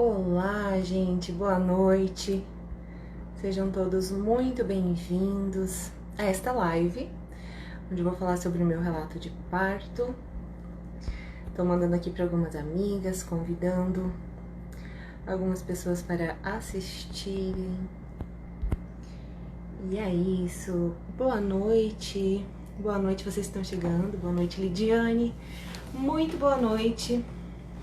Olá, gente, boa noite. Sejam todos muito bem-vindos a esta live, onde eu vou falar sobre o meu relato de parto. Tô mandando aqui para algumas amigas, convidando algumas pessoas para assistirem. E é isso. Boa noite. Boa noite, vocês estão chegando. Boa noite, Lidiane. Muito boa noite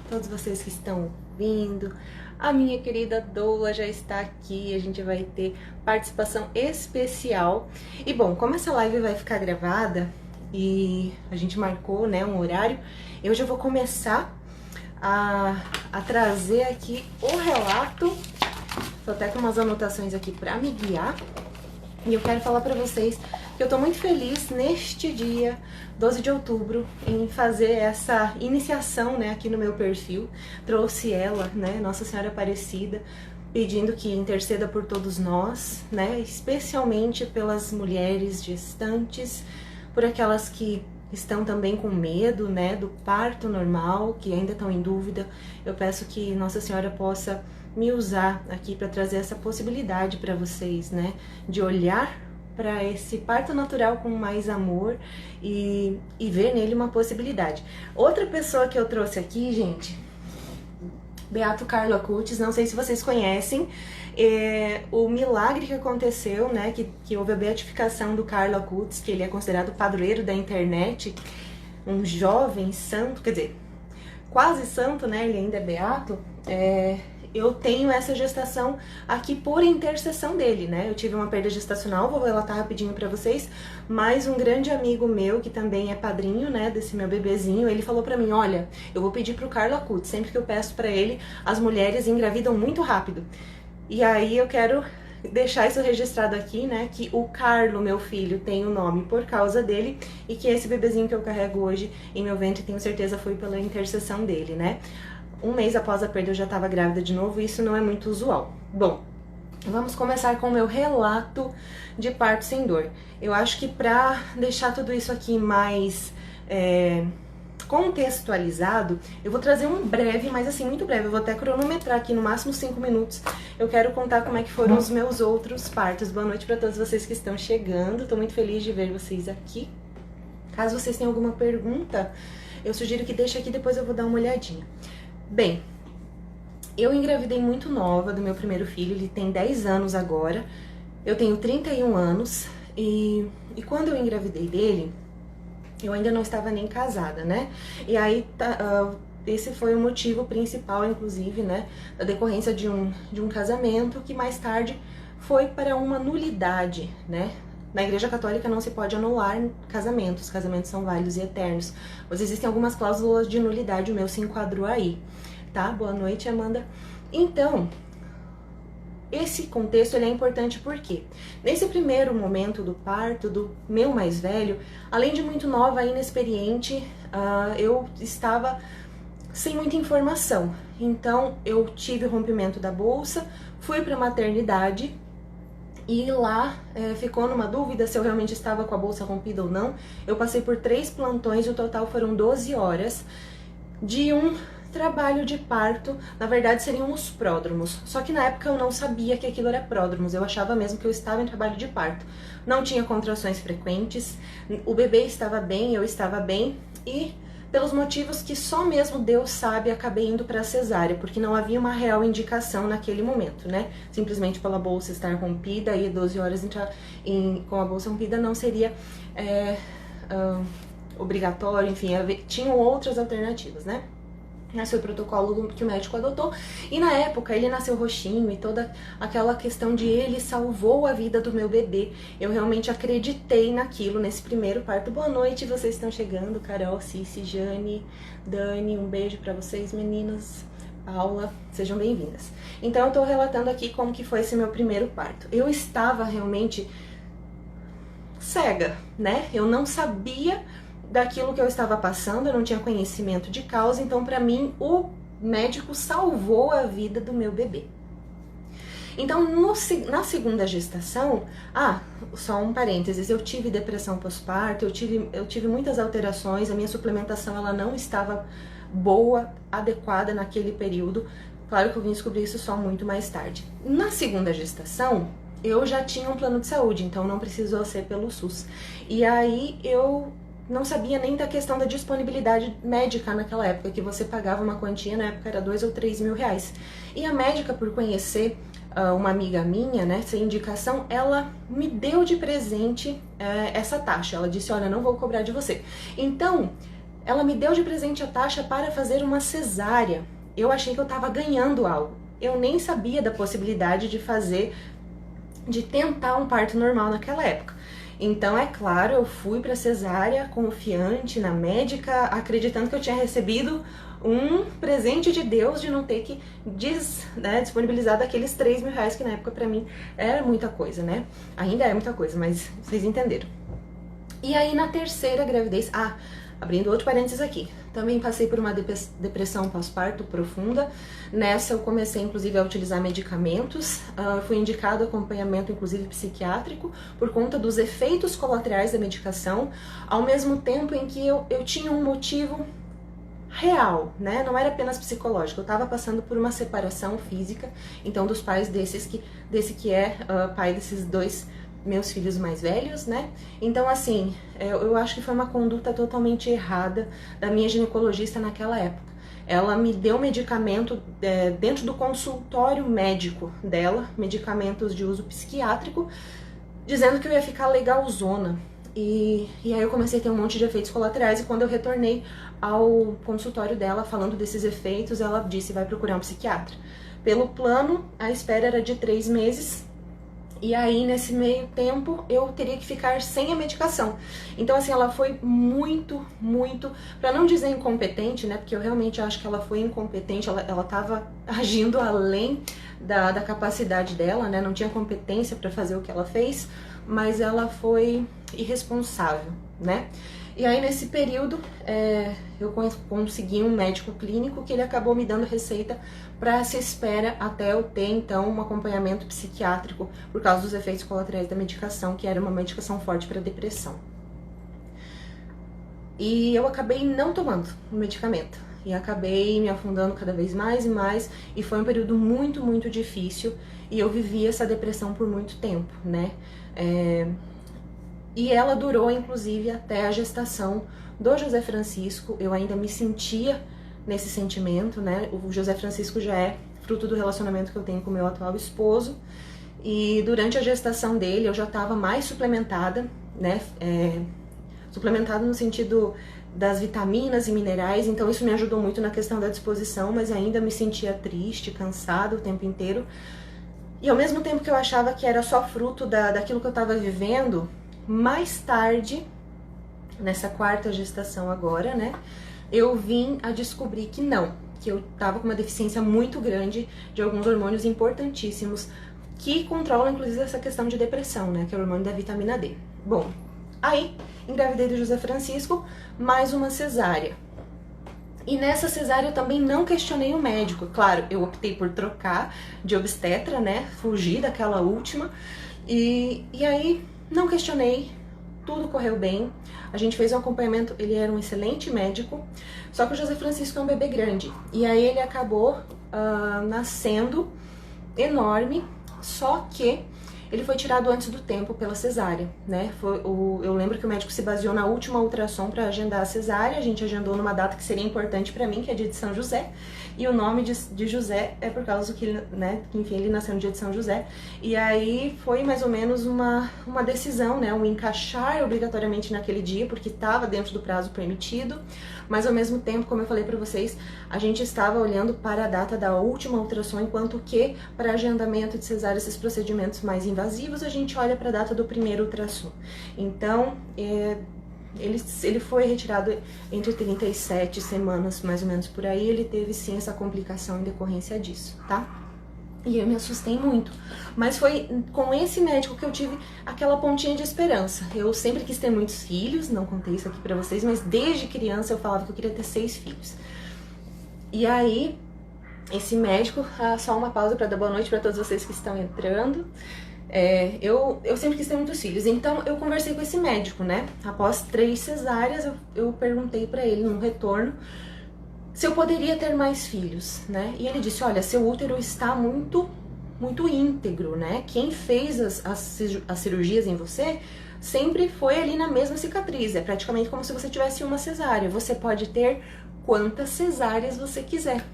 a todos vocês que estão vindo. A minha querida Doula já está aqui, a gente vai ter participação especial. E bom, como essa live vai ficar gravada e a gente marcou, né, um horário, eu já vou começar a trazer aqui o relato. Tô até com umas anotações aqui para me guiar. E eu quero falar para vocês que eu tô muito feliz neste dia, 12 de outubro, em fazer essa iniciação, né, aqui no meu perfil. Trouxe ela, né, Nossa Senhora Aparecida, pedindo que interceda por todos nós, né, especialmente pelas mulheres gestantes, por aquelas que estão também com medo, né, do parto normal, que ainda estão em dúvida. Eu peço que Nossa Senhora possa me usar aqui para trazer essa possibilidade para vocês, né, de olhar para esse parto natural com mais amor e ver nele uma possibilidade. Outra pessoa que eu trouxe aqui, gente, Beato Carlo Acutis, não sei se vocês conhecem, o milagre que aconteceu, né, que houve a beatificação do Carlo Acutis, que ele é considerado padroeiro da internet, um jovem santo, quer dizer, quase santo, né, ele ainda é beato. Eu tenho essa gestação aqui por intercessão dele, né? Eu tive uma perda gestacional, vou relatar rapidinho pra vocês, mas um grande amigo meu, que também é padrinho, né, desse meu bebezinho, ele falou pra mim, olha, eu vou pedir pro Carlo Acutis, sempre que eu peço pra ele, as mulheres engravidam muito rápido. E aí eu quero deixar isso registrado aqui, né, que o Carlo, meu filho, tem o nome por causa dele e que esse bebezinho que eu carrego hoje em meu ventre, tenho certeza, foi pela intercessão dele, né? Um mês após a perda eu já estava grávida de novo e isso não é muito usual. Bom, vamos começar com o meu relato de parto sem dor. Eu acho que para deixar tudo isso aqui mais contextualizado, eu vou trazer um breve, mas assim, muito breve. Eu vou até cronometrar aqui no máximo 5 minutos. Eu quero contar como é que foram os meus outros partos. Boa noite para todos vocês que estão chegando. Estou muito feliz de ver vocês aqui. Caso vocês tenham alguma pergunta, eu sugiro que deixe aqui, depois eu vou dar uma olhadinha. Bem, eu engravidei muito nova do meu primeiro filho, ele tem 10 anos agora, eu tenho 31 anos e quando eu engravidei dele, eu ainda não estava nem casada, né? E aí, esse foi o motivo principal, inclusive, né, da decorrência de um casamento que mais tarde foi para uma nulidade, né? Na Igreja Católica não se pode anular casamentos, casamentos são válidos e eternos. Mas existem algumas cláusulas de nulidade, o meu se enquadrou aí, tá? Boa noite, Amanda. Então, esse contexto ele é importante porque, nesse primeiro momento do parto do meu mais velho, além de muito nova e inexperiente, eu estava sem muita informação. Então, eu tive o rompimento da bolsa, fui para a maternidade, e lá ficou numa dúvida se eu realmente estava com a bolsa rompida ou não. Eu passei por 3 plantões, o total foram 12 horas de um trabalho de parto. Na verdade seriam os pródromos, só que na época eu não sabia que aquilo era pródromos, eu achava mesmo que eu estava em trabalho de parto. Não tinha contrações frequentes, o bebê estava bem, eu estava bem e pelos motivos que só mesmo Deus sabe, acabei indo para a cesárea, porque não havia uma real indicação naquele momento, né? Simplesmente pela bolsa estar rompida e 12 horas com a bolsa rompida não seria obrigatório, enfim, tinham outras alternativas, né? Esse foi o protocolo que o médico adotou, e na época ele nasceu roxinho e toda aquela questão de ele salvou a vida do meu bebê. Eu realmente acreditei naquilo nesse primeiro parto. Boa noite, vocês estão chegando, Carol, Cici, Jane, Dani, um beijo pra vocês, meninas, Paula, sejam bem-vindas. Então eu tô relatando aqui como que foi esse meu primeiro parto. Eu estava realmente cega, né? Eu não sabia daquilo que eu estava passando, eu não tinha conhecimento de causa, então para mim o médico salvou a vida do meu bebê. Então na segunda gestação, só um parênteses, eu tive depressão pós-parto, eu tive muitas alterações, a minha suplementação ela não estava boa, adequada naquele período, Claro que eu vim descobrir isso só muito mais tarde. Na segunda gestação, eu já tinha um plano de saúde, então não precisou ser pelo SUS. E aí eu não sabia nem da questão da disponibilidade médica naquela época, que você pagava uma quantia, na época era 2 ou 3 mil reais. E a médica, por conhecer uma amiga minha, né, sem indicação, ela me deu de presente essa taxa. Ela disse, olha, não vou cobrar de você. Então, ela me deu de presente a taxa para fazer uma cesárea. Eu achei que eu estava ganhando algo. Eu nem sabia da possibilidade de tentar um parto normal naquela época. Então, é claro, eu fui para cesárea confiante na médica, acreditando que eu tinha recebido um presente de Deus de não ter que disponibilizar daqueles 3 mil reais, que na época para mim era muita coisa, né? Ainda é muita coisa, mas vocês entenderam. E aí, na terceira gravidez... abrindo outro parênteses aqui, também passei por uma depressão pós-parto profunda. Nessa eu comecei inclusive a utilizar medicamentos, fui indicado acompanhamento inclusive psiquiátrico por conta dos efeitos colaterais da medicação, ao mesmo tempo em que eu tinha um motivo real, né? Não era apenas psicológico, eu estava passando por uma separação física, então dos pais desse que é pai desses dois meus filhos mais velhos, né? Então, assim, eu acho que foi uma conduta totalmente errada da minha ginecologista naquela época. Ela me deu medicamento dentro do consultório médico dela, medicamentos de uso psiquiátrico, dizendo que eu ia ficar legalzona. E aí eu comecei a ter um monte de efeitos colaterais, e quando eu retornei ao consultório dela falando desses efeitos, ela disse, vai procurar um psiquiatra. Pelo plano, a espera era de 3 meses, e aí, nesse meio tempo, eu teria que ficar sem a medicação. Então, assim, ela foi muito, pra não dizer incompetente, né? Porque eu realmente acho que ela foi incompetente, ela tava agindo além da capacidade dela, né? Não tinha competência pra fazer o que ela fez, mas ela foi irresponsável, né? E aí, nesse período, eu consegui um médico clínico que ele acabou me dando receita para se espera até eu ter, então, um acompanhamento psiquiátrico por causa dos efeitos colaterais da medicação, que era uma medicação forte para depressão. E eu acabei não tomando o medicamento. E acabei me afundando cada vez mais e mais, e foi um período muito difícil, e eu vivi essa depressão por muito tempo, né? E ela durou, inclusive, até a gestação do José Francisco. Eu ainda me sentia nesse sentimento, né? O José Francisco já é fruto do relacionamento que eu tenho com o meu atual esposo. E durante a gestação dele, eu já estava mais suplementada, né? Suplementada no sentido das vitaminas e minerais. Então isso me ajudou muito na questão da disposição, mas ainda me sentia triste, cansada o tempo inteiro. E ao mesmo tempo que eu achava que era só fruto daquilo que eu estava vivendo, mais tarde, nessa quarta gestação agora, né, eu vim a descobrir que não, que eu tava com uma deficiência muito grande de alguns hormônios importantíssimos que controlam inclusive essa questão de depressão, né, que é o hormônio da vitamina D. Bom, aí engravidei do José Francisco, mais uma cesárea. E nessa cesárea eu também não questionei o médico. Claro, eu optei por trocar de obstetra, né, fugir daquela última, e aí não questionei, tudo correu bem. A gente fez um acompanhamento, ele era um excelente médico, só que o José Francisco é um bebê grande. E aí ele acabou nascendo enorme, só que ele foi tirado antes do tempo pela cesárea, né? Eu lembro que o médico se baseou na última ultrassom para agendar a cesárea. A gente agendou numa data que seria importante para mim, que é dia de São José. E o nome de José é por causa que, né, que enfim, ele nasceu no dia de São José. E aí foi mais ou menos uma decisão, né? Um encaixar obrigatoriamente naquele dia, porque estava dentro do prazo permitido. Mas ao mesmo tempo, como eu falei para vocês, a gente estava olhando para a data da última ultrassom, enquanto que para agendamento de cesárea, esses procedimentos mais invasivos, a gente olha para a data do primeiro ultrassom. Então, ele foi retirado entre 37 semanas, mais ou menos por aí. Ele teve sim essa complicação em decorrência disso, tá? E eu me assustei muito, mas foi com esse médico que eu tive aquela pontinha de esperança. Eu sempre quis ter muitos filhos, não contei isso aqui pra vocês, mas desde criança eu falava que eu queria ter 6 filhos. E aí, esse médico, só uma pausa pra dar boa noite pra todos vocês que estão entrando. Eu sempre quis ter muitos filhos, então eu conversei com esse médico, né? Após 3 cesáreas, eu perguntei pra ele no retorno se eu poderia ter mais filhos, né? E ele disse, olha, seu útero está muito íntegro, né? Quem fez as cirurgias em você sempre foi ali na mesma cicatriz, é praticamente como se você tivesse uma cesárea, você pode ter quantas cesáreas você quiser.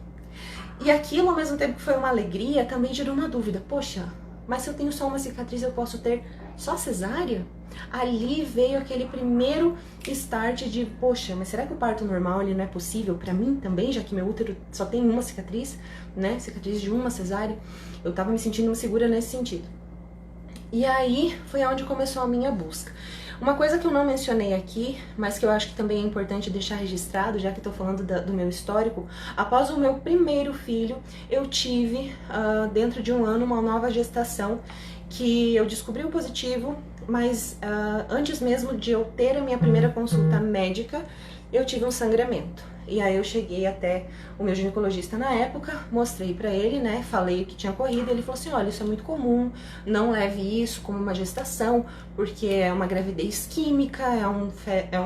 E aquilo, ao mesmo tempo que foi uma alegria, também gerou uma dúvida, poxa, mas se eu tenho só uma cicatriz, eu posso ter só cesárea? Ali veio aquele primeiro start de, poxa, mas será que o parto normal ele não é possível para mim também, já que meu útero só tem uma cicatriz, né? Cicatriz de uma cesárea. Eu tava me sentindo insegura nesse sentido. E aí foi onde começou a minha busca. Uma coisa que eu não mencionei aqui, mas que eu acho que também é importante deixar registrado, já que estou falando do meu histórico, após o meu primeiro filho, eu tive, dentro de um ano, uma nova gestação, que eu descobri o positivo, mas antes mesmo de eu ter a minha primeira consulta médica, eu tive um sangramento. E aí eu cheguei até o meu ginecologista na época, mostrei pra ele, né, falei o que tinha ocorrido, ele falou assim, olha, isso é muito comum, não leve isso como uma gestação, porque é uma gravidez química, é um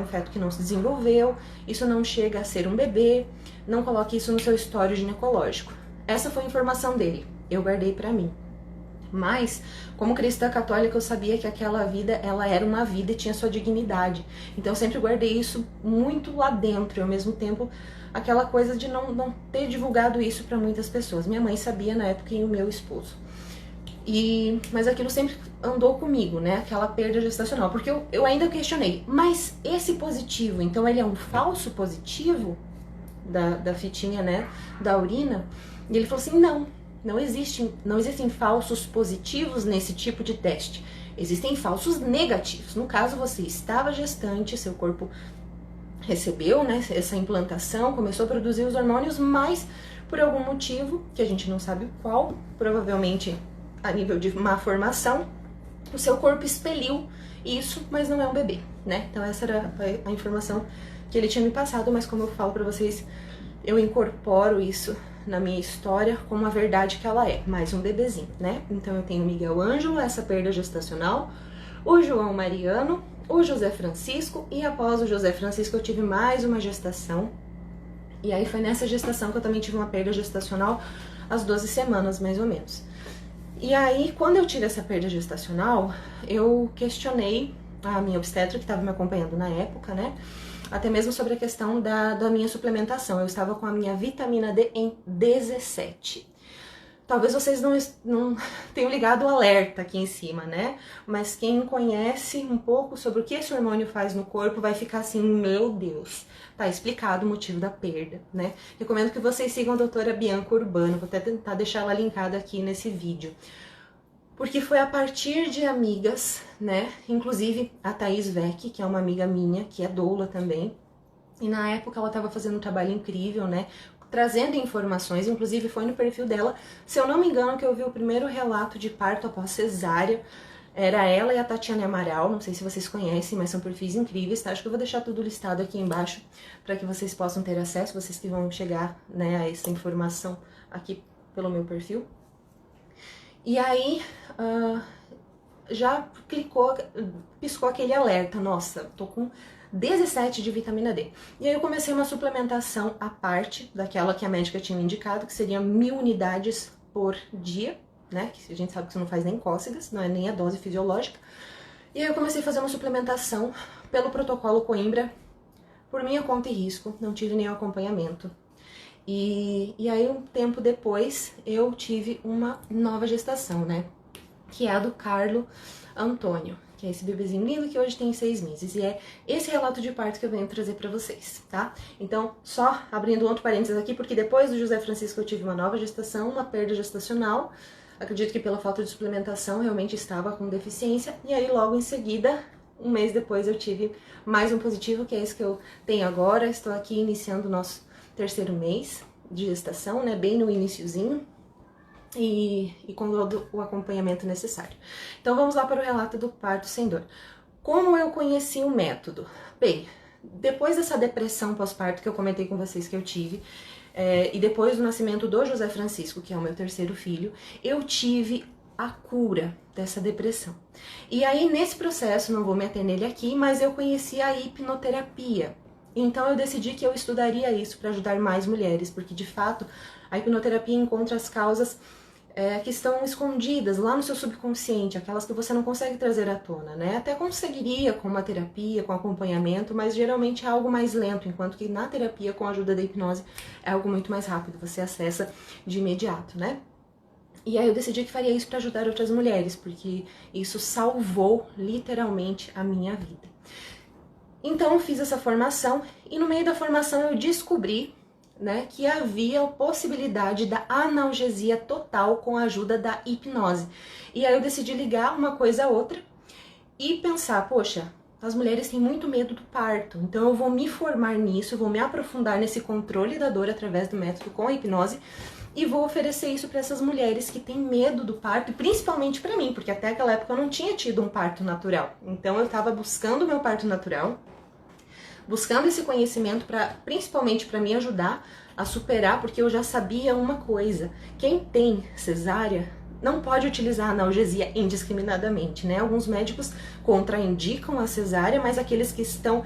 feto que não se desenvolveu, isso não chega a ser um bebê, não coloque isso no seu histórico ginecológico. Essa foi a informação dele, eu guardei pra mim. Mas, como cristã católica, eu sabia que aquela vida, ela era uma vida e tinha sua dignidade. Então eu sempre guardei isso muito lá dentro e ao mesmo tempo aquela coisa de não ter divulgado isso para muitas pessoas. Minha mãe sabia na época e o meu esposo. Mas aquilo sempre andou comigo, né? Aquela perda gestacional. Porque eu ainda questionei, mas esse positivo, então ele é um falso positivo da fitinha, né? Da urina? E ele falou assim, não existem falsos positivos nesse tipo de teste. Existem falsos negativos. No caso, você estava gestante, seu corpo recebeu, né, essa implantação, começou a produzir os hormônios, mas por algum motivo, que a gente não sabe qual, provavelmente a nível de má formação, o seu corpo expeliu isso, mas não é um bebê, né? Então essa era a informação que ele tinha me passado, mas como eu falo pra vocês, eu incorporo isso na minha história como a verdade que ela é, mais um bebezinho, né? Então eu tenho o Miguel Ângelo, essa perda gestacional, o João Mariano, o José Francisco, e após o José Francisco eu tive mais uma gestação, e aí foi nessa gestação que eu também tive uma perda gestacional às 12 semanas, mais ou menos. E aí, quando eu tive essa perda gestacional, eu questionei a minha obstetra que estava me acompanhando na época, né? Até mesmo sobre a questão da minha suplementação. Eu estava com a minha vitamina D em 17. Talvez vocês não tenham ligado o alerta aqui em cima, né? Mas quem conhece um pouco sobre o que esse hormônio faz no corpo vai ficar assim, meu Deus, tá explicado o motivo da perda, né? Recomendo que vocês sigam a doutora Bianca Urbano, vou até tentar deixar ela linkada aqui nesse vídeo. Porque foi a partir de amigas, né, inclusive a Thaís Vec, que é uma amiga minha, que é doula também, e na época ela estava fazendo um trabalho incrível, né, trazendo informações, inclusive foi no perfil dela, se eu não me engano, que eu vi o primeiro relato de parto após cesárea, era ela e a Tatiana Amaral, não sei se vocês conhecem, mas são perfis incríveis, tá? Acho que eu vou deixar tudo listado aqui embaixo, para que vocês possam ter acesso, vocês que vão chegar, né, a essa informação aqui pelo meu perfil. E aí, já piscou aquele alerta, nossa, tô com 17 de vitamina D. E aí eu comecei uma suplementação à parte daquela que a médica tinha me indicado, que seria 1000 unidades por dia, né? Que a gente sabe que isso não faz nem cócegas, não é nem a dose fisiológica. E aí eu comecei a fazer uma suplementação pelo protocolo Coimbra, por minha conta e risco, não tive nenhum acompanhamento. E aí, um tempo depois, eu tive uma nova gestação, né? Que é a do Carlo Antônio, que é esse bebezinho lindo que hoje tem 6 meses. E é esse relato de parto que eu venho trazer pra vocês, tá? Então, só abrindo outro parênteses aqui, porque depois do José Francisco eu tive uma nova gestação, uma perda gestacional. Acredito que pela falta de suplementação realmente estava com deficiência. E aí, logo em seguida, um mês depois, eu tive mais um positivo, que é esse que eu tenho agora. Estou aqui iniciando o nosso 3º mês de gestação, né, bem no iniciozinho, e com todo o acompanhamento necessário. Então vamos lá para o relato do parto sem dor. Como eu conheci o método? Bem, depois dessa depressão pós-parto que eu comentei com vocês que eu tive, e depois do nascimento do José Francisco, que é o meu 3º filho, eu tive a cura dessa depressão. E aí nesse processo, não vou me ater nele aqui, mas eu conheci a hipnoterapia. Então eu decidi que eu estudaria isso para ajudar mais mulheres, porque de fato a hipnoterapia encontra as causas que estão escondidas lá no seu subconsciente, aquelas que você não consegue trazer à tona, né? Até conseguiria com uma terapia, com acompanhamento, mas geralmente é algo mais lento, enquanto que na terapia, com a ajuda da hipnose, é algo muito mais rápido, você acessa de imediato, né? E aí eu decidi que faria isso para ajudar outras mulheres, porque isso salvou literalmente a minha vida. Então eu fiz essa formação e no meio da formação eu descobri, né, que havia a possibilidade da analgesia total com a ajuda da hipnose. E aí eu decidi ligar uma coisa a outra e pensar, poxa, as mulheres têm muito medo do parto, então eu vou me formar nisso, eu vou me aprofundar nesse controle da dor através do método com a hipnose e vou oferecer isso para essas mulheres que têm medo do parto, e principalmente para mim, porque até aquela época eu não tinha tido um parto natural. Então eu estava buscando o meu parto natural, buscando esse conhecimento principalmente para me ajudar a superar, porque eu já sabia uma coisa: quem tem cesárea não pode utilizar analgesia indiscriminadamente, né? Alguns médicos contraindicam a cesárea, mas aqueles que estão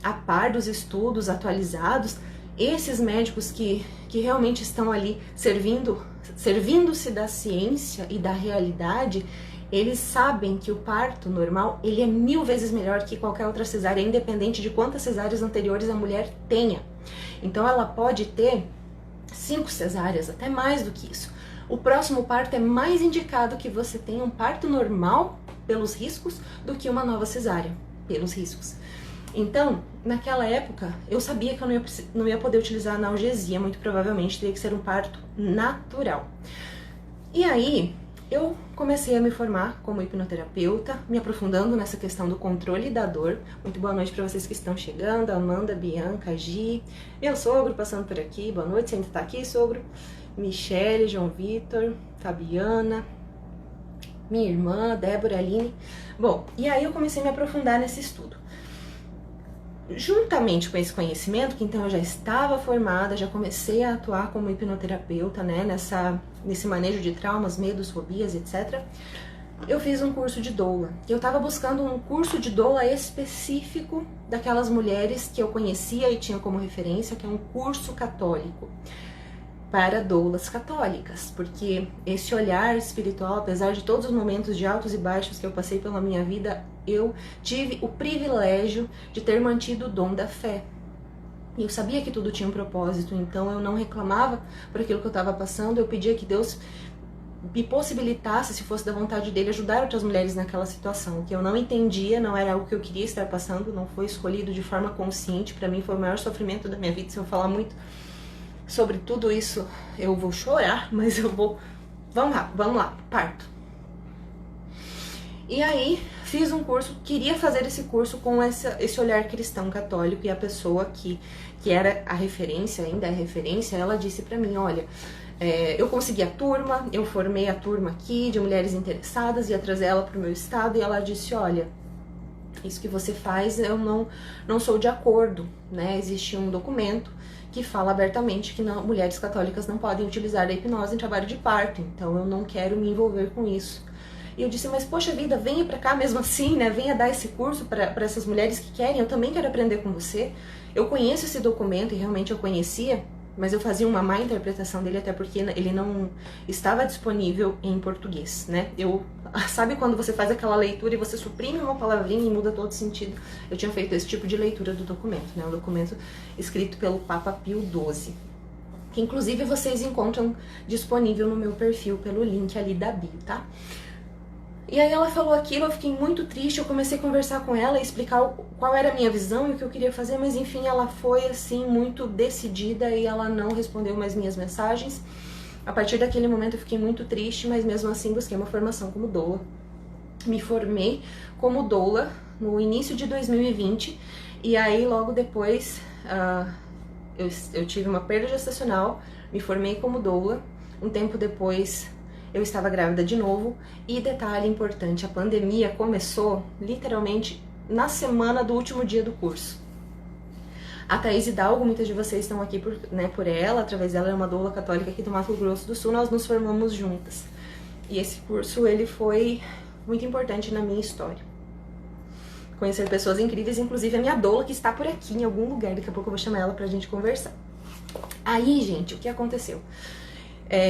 a par dos estudos atualizados, esses médicos que realmente estão ali servindo-se da ciência e da realidade, eles sabem que o parto normal, ele é 1000 vezes melhor que qualquer outra cesárea, independente de quantas cesáreas anteriores a mulher tenha. Então ela pode ter 5 cesáreas, até mais do que isso. O próximo parto é mais indicado que você tenha um parto normal, pelos riscos, do que uma nova cesárea, pelos riscos. Então, naquela época, eu sabia que eu não ia poder utilizar analgesia, muito provavelmente teria que ser um parto natural. E aí, eu comecei a me formar como hipnoterapeuta, me aprofundando nessa questão do controle da dor. Muito boa noite para vocês que estão chegando, Amanda, Bianca, Gi, meu sogro passando por aqui, boa noite, você ainda tá aqui, sogro? Michele, João Vitor, Fabiana, minha irmã, Débora, Aline. Bom, e aí eu comecei a me aprofundar nesse estudo. Juntamente com esse conhecimento, que então eu já estava formada, já comecei a atuar como hipnoterapeuta, né, nesse manejo de traumas, medos, fobias, etc. Eu fiz um curso de doula. Eu estava buscando um curso de doula específico daquelas mulheres que eu conhecia e tinha como referência, que é um curso católico para doulas católicas, porque esse olhar espiritual, apesar de todos os momentos de altos e baixos que eu passei pela minha vida, eu tive o privilégio de ter mantido o dom da fé. E eu sabia que tudo tinha um propósito, então eu não reclamava por aquilo que eu estava passando, eu pedia que Deus me possibilitasse, se fosse da vontade dele, ajudar outras mulheres naquela situação. O que eu não entendia, não era algo que eu queria estar passando, não foi escolhido de forma consciente. Para mim foi o maior sofrimento da minha vida. Se eu falar muito sobre tudo isso, eu vou chorar, mas eu vou... Vamos lá, parto. E aí, fiz um curso, queria fazer esse curso com esse olhar cristão católico, e a pessoa que era a referência, ainda é a referência, ela disse pra mim, olha, eu consegui a turma, eu formei a turma aqui de mulheres interessadas, ia trazer ela pro meu estado, e ela disse, olha, isso que você faz, eu não sou de acordo, né? Existe um documento que fala abertamente que mulheres católicas não podem utilizar a hipnose em trabalho de parto, então eu não quero me envolver com isso. E eu disse, mas poxa vida, venha pra cá mesmo assim, né? Venha dar esse curso para essas mulheres que querem, eu também quero aprender com você. Eu conheço esse documento, e realmente eu conhecia, mas eu fazia uma má interpretação dele, até porque ele não estava disponível em português, né? Sabe quando você faz aquela leitura e você suprime uma palavrinha e muda todo o sentido? Eu tinha feito esse tipo de leitura do documento, né? Um documento escrito pelo Papa Pio XII, que inclusive vocês encontram disponível no meu perfil pelo link ali da bio, tá? E aí ela falou aquilo, eu fiquei muito triste, eu comecei a conversar com ela e explicar qual era a minha visão e o que eu queria fazer, mas enfim, ela foi assim muito decidida e ela não respondeu mais minhas mensagens. A partir daquele momento eu fiquei muito triste, mas mesmo assim busquei uma formação como doula. Me formei como doula no início de 2020 e aí logo depois eu tive uma perda gestacional, me formei como doula. Um tempo depois eu estava grávida de novo e, detalhe importante, a pandemia começou literalmente na semana do último dia do curso. A Thaís Hidalgo, muitas de vocês estão aqui por ela, através dela, é uma doula católica aqui do Mato Grosso do Sul, nós nos formamos juntas. E esse curso, ele foi muito importante na minha história. conhecer pessoas incríveis, inclusive a minha doula, que está por aqui em algum lugar. Daqui a pouco eu vou chamar ela pra gente conversar. Aí, gente, o que aconteceu?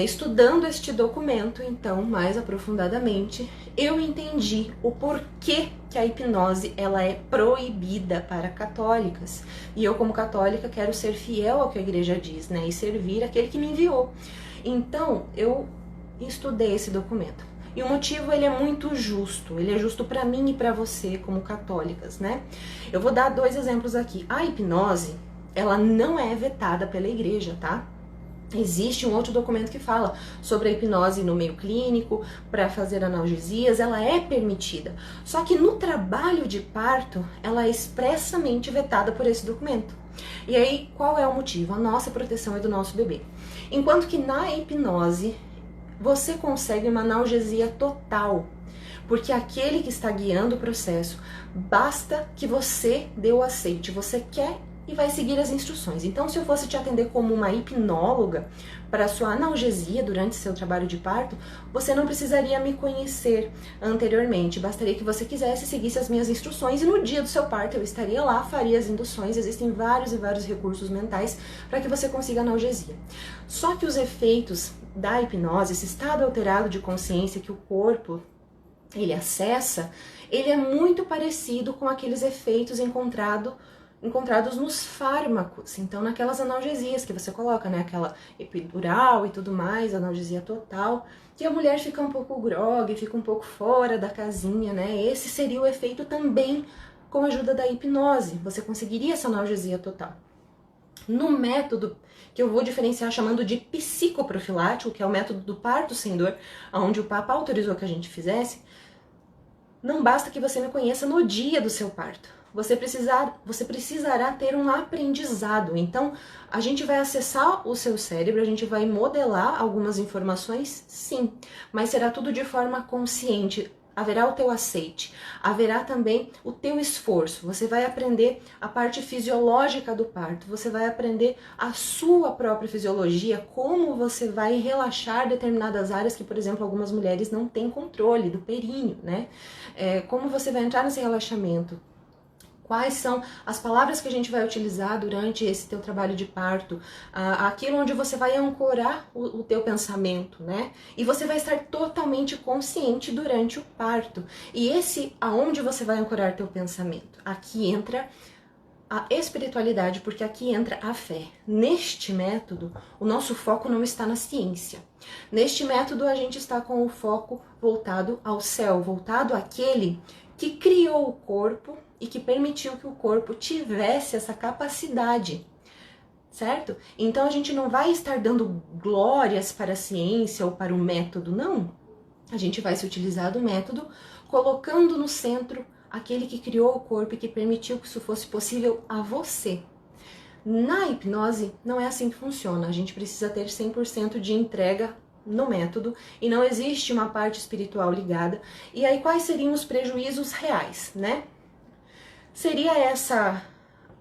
Estudando este documento, então, mais aprofundadamente, eu entendi o porquê que a hipnose ela é proibida para católicas. E eu, como católica, quero ser fiel ao que a igreja diz, né? E servir aquele que me enviou. Então, eu estudei esse documento. E o motivo, ele é muito justo. Ele é justo para mim e para você, como católicas, né? Eu vou dar 2 exemplos aqui. A hipnose, ela não é vetada pela igreja, tá? Existe um outro documento que fala sobre a hipnose no meio clínico, para fazer analgesias, ela é permitida. Só que no trabalho de parto, ela é expressamente vetada por esse documento. E aí, qual é o motivo? A nossa proteção é do nosso bebê. Enquanto que na hipnose, você consegue uma analgesia total. Porque aquele que está guiando o processo, basta que você dê o aceite, você quer e vai seguir as instruções. Então, se eu fosse te atender como uma hipnóloga para a sua analgesia durante seu trabalho de parto, você não precisaria me conhecer anteriormente. Bastaria que você quisesse, seguisse as minhas instruções e no dia do seu parto eu estaria lá, faria as induções. Existem vários e vários recursos mentais para que você consiga analgesia. Só que os efeitos da hipnose, esse estado alterado de consciência que o corpo ele acessa, ele é muito parecido com aqueles efeitos encontrados nos fármacos, então naquelas analgesias que você coloca, né, aquela epidural e tudo mais, analgesia total, que a mulher fica um pouco grogue, fica um pouco fora da casinha, né, esse seria o efeito também com a ajuda da hipnose, você conseguiria essa analgesia total. No método que eu vou diferenciar chamando de psicoprofilático, que é o método do parto sem dor, onde o Papa autorizou que a gente fizesse, não basta que você me conheça no dia do seu parto. Você precisará ter um aprendizado. Então, a gente vai acessar o seu cérebro, a gente vai modelar algumas informações, sim, mas será tudo de forma consciente. Haverá o teu aceite, haverá também o teu esforço. Você vai aprender a parte fisiológica do parto, você vai aprender a sua própria fisiologia, como você vai relaxar determinadas áreas que, por exemplo, algumas mulheres não têm controle do períneo, né? Como você vai entrar nesse relaxamento. Quais são as palavras que a gente vai utilizar durante esse teu trabalho de parto, aquilo onde você vai ancorar o teu pensamento, né? E você vai estar totalmente consciente durante o parto. E esse, aonde você vai ancorar teu pensamento? Aqui entra a espiritualidade, porque aqui entra a fé. Neste método, o nosso foco não está na ciência. Neste método, a gente está com o foco voltado ao céu, voltado àquele que criou o corpo e que permitiu que o corpo tivesse essa capacidade, certo? Então a gente não vai estar dando glórias para a ciência ou para o método, não. A gente vai se utilizar do método colocando no centro aquele que criou o corpo e que permitiu que isso fosse possível a você. Na hipnose não é assim que funciona, a gente precisa ter 100% de entrega no método e não existe uma parte espiritual ligada. E aí quais seriam os prejuízos reais, né? Seria essa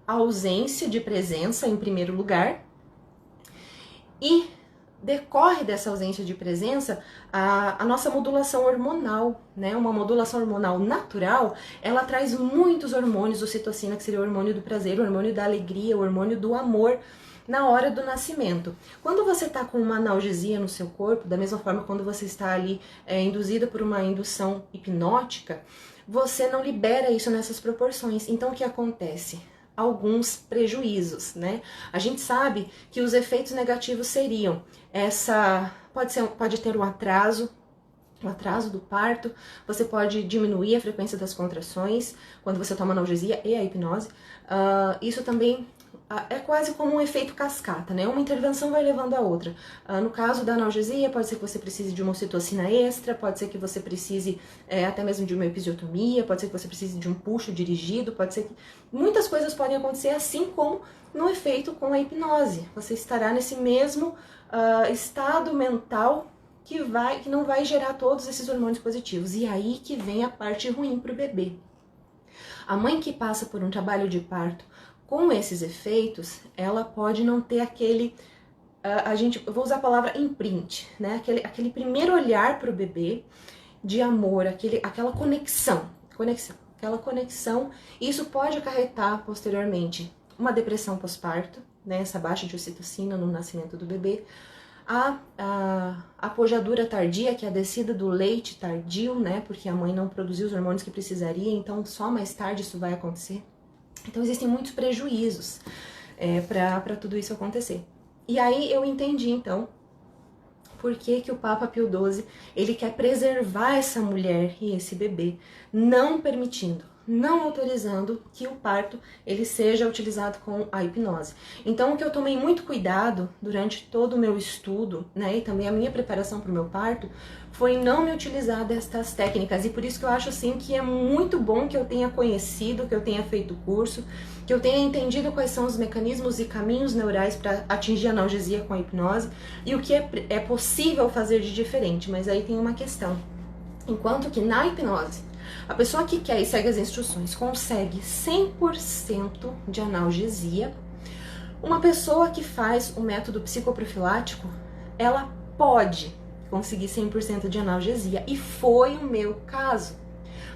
ausência de presença em primeiro lugar e decorre dessa ausência de presença a nossa modulação hormonal, né? Uma modulação hormonal natural, ela traz muitos hormônios, ocitocina, que seria o hormônio do prazer, o hormônio da alegria, o hormônio do amor, na hora do nascimento. Quando você está com uma analgesia no seu corpo, da mesma forma quando você está ali induzida por uma indução hipnótica, você não libera isso nessas proporções. Então o que acontece? Alguns prejuízos, né? A gente sabe que os efeitos negativos seriam pode ter um atraso do parto, você pode diminuir a frequência das contrações quando você toma analgesia e a hipnose. Isso também é quase como um efeito cascata, né? Uma intervenção vai levando a outra. No caso da analgesia, pode ser que você precise de uma ocitocina extra, pode ser que você precise até mesmo de uma episiotomia, pode ser que você precise de um puxo dirigido, pode ser que muitas coisas podem acontecer, assim como no efeito com a hipnose. Você estará nesse mesmo estado mental que não vai gerar todos esses hormônios positivos. E aí que vem a parte ruim para o bebê. A mãe que passa por um trabalho de parto com esses efeitos, ela pode não ter aquele, eu vou usar a palavra imprint, né? Aquele primeiro olhar para o bebê de amor, aquela conexão. aquela conexão, e isso pode acarretar posteriormente uma depressão pós-parto, né, essa baixa de ocitocina no nascimento do bebê, a apojadura tardia, que é a descida do leite tardio, né, porque a mãe não produziu os hormônios que precisaria, então só mais tarde isso vai acontecer. Então existem muitos prejuízos para tudo isso acontecer. E aí eu entendi, então, por que que o Papa Pio XII, ele quer preservar essa mulher e esse bebê, não permitindo, não autorizando que o parto ele seja utilizado com a hipnose. Então, o que eu tomei muito cuidado durante todo o meu estudo, né, e também a minha preparação para o meu parto, foi não me utilizar destas técnicas. E por isso que eu acho assim que é muito bom que eu tenha conhecido, que eu tenha feito o curso, que eu tenha entendido quais são os mecanismos e caminhos neurais para atingir a analgesia com a hipnose e o que é possível fazer de diferente. Mas aí tem uma questão. Enquanto que na hipnose, a pessoa que quer e segue as instruções consegue 100% de analgesia, uma pessoa que faz o método psicoprofilático, ela pode conseguir 100% de analgesia, e foi o meu caso.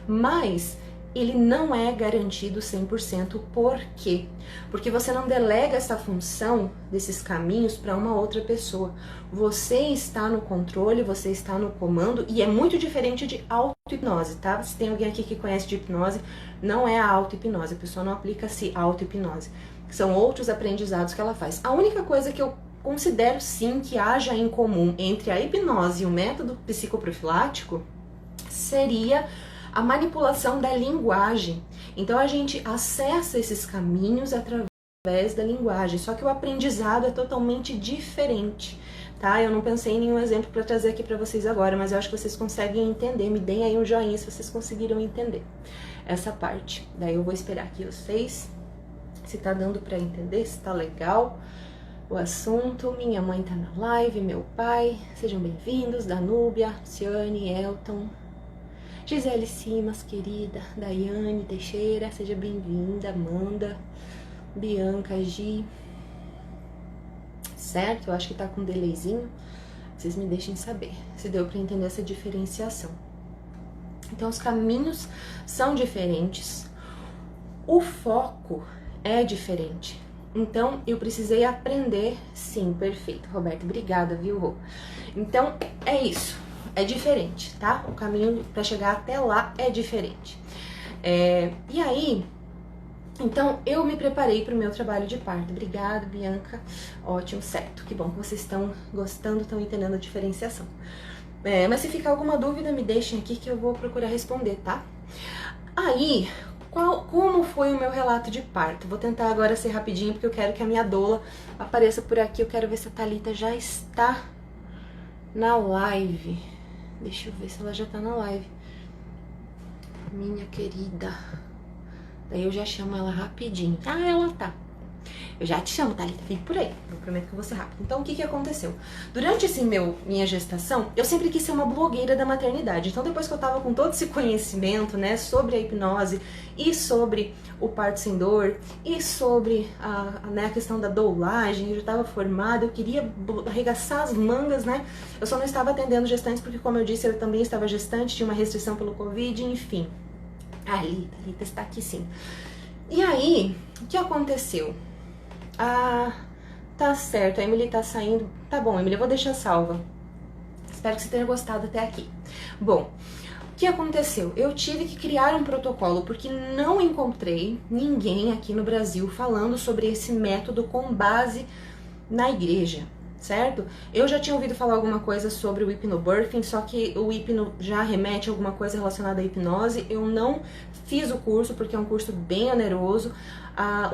Mas ele não é garantido 100%, por quê? Porque você não delega essa função desses caminhos para uma outra pessoa. Você está no controle, você está no comando, e é muito diferente de auto-hipnose, tá? Se tem alguém aqui que conhece de hipnose, não é a auto-hipnose, a pessoa não aplica-se auto-hipnose. São outros aprendizados que ela faz. A única coisa que eu considero sim que haja em comum entre a hipnose e o método psicoprofilático seria a manipulação da linguagem. Então a gente acessa esses caminhos através da linguagem, só que o aprendizado é totalmente diferente, tá? Eu não pensei em nenhum exemplo para trazer aqui para vocês agora, mas eu acho que vocês conseguem entender. Me deem aí um joinha se vocês conseguiram entender essa parte. Daí eu vou esperar aqui vocês, se tá dando para entender, se tá legal o assunto. Minha mãe tá na live, meu pai, sejam bem-vindos, Danúbia, Ciane, Elton, Gisele Simas, querida, Daiane Teixeira, seja bem-vinda, Amanda, Bianca, Gi, certo? Eu acho que tá com um delayzinho, vocês me deixem saber se deu para entender essa diferenciação. Então os caminhos são diferentes, o foco é diferente. Então, eu precisei aprender, sim, perfeito, Roberto, obrigada, viu, Rô? Então, é isso, é diferente, tá? O caminho para chegar até lá é diferente. E aí, então, eu me preparei para o meu trabalho de parto. Obrigada, Bianca, ótimo, certo, que bom que vocês estão gostando, estão entendendo a diferenciação. Mas se ficar alguma dúvida, me deixem aqui que eu vou procurar responder, tá? Aí, como foi o meu relato de parto? Vou tentar agora ser rapidinho, porque eu quero que a minha doula apareça por aqui. Eu quero ver se a Thalita já está na live. Deixa eu ver se ela já está na live. Minha querida. Daí eu já chamo ela rapidinho. Ah, ela tá. Eu já te chamo, Thalita, fique por aí. Eu prometo que eu vou ser rápido. Então, o que aconteceu? Durante minha gestação, eu sempre quis ser uma blogueira da maternidade. Então, depois que eu tava com todo esse conhecimento, né, sobre a hipnose e sobre o parto sem dor e sobre a questão da doulagem, eu já tava formada, eu queria arregaçar as mangas, né? Eu só não estava atendendo gestantes porque, como eu disse, eu também estava gestante, tinha uma restrição pelo Covid, enfim. Thalita está aqui sim. E aí, o que aconteceu? Tá certo, a Emily tá saindo. Tá bom, Emily, eu vou deixar salva. Espero que você tenha gostado até aqui. Bom, o que aconteceu? Eu tive que criar um protocolo porque não encontrei ninguém aqui no Brasil falando sobre esse método com base na igreja, certo? Eu já tinha ouvido falar alguma coisa sobre o hipnobirthing, só que o hipno já remete a alguma coisa relacionada à hipnose. Eu não fiz o curso porque é um curso bem oneroso.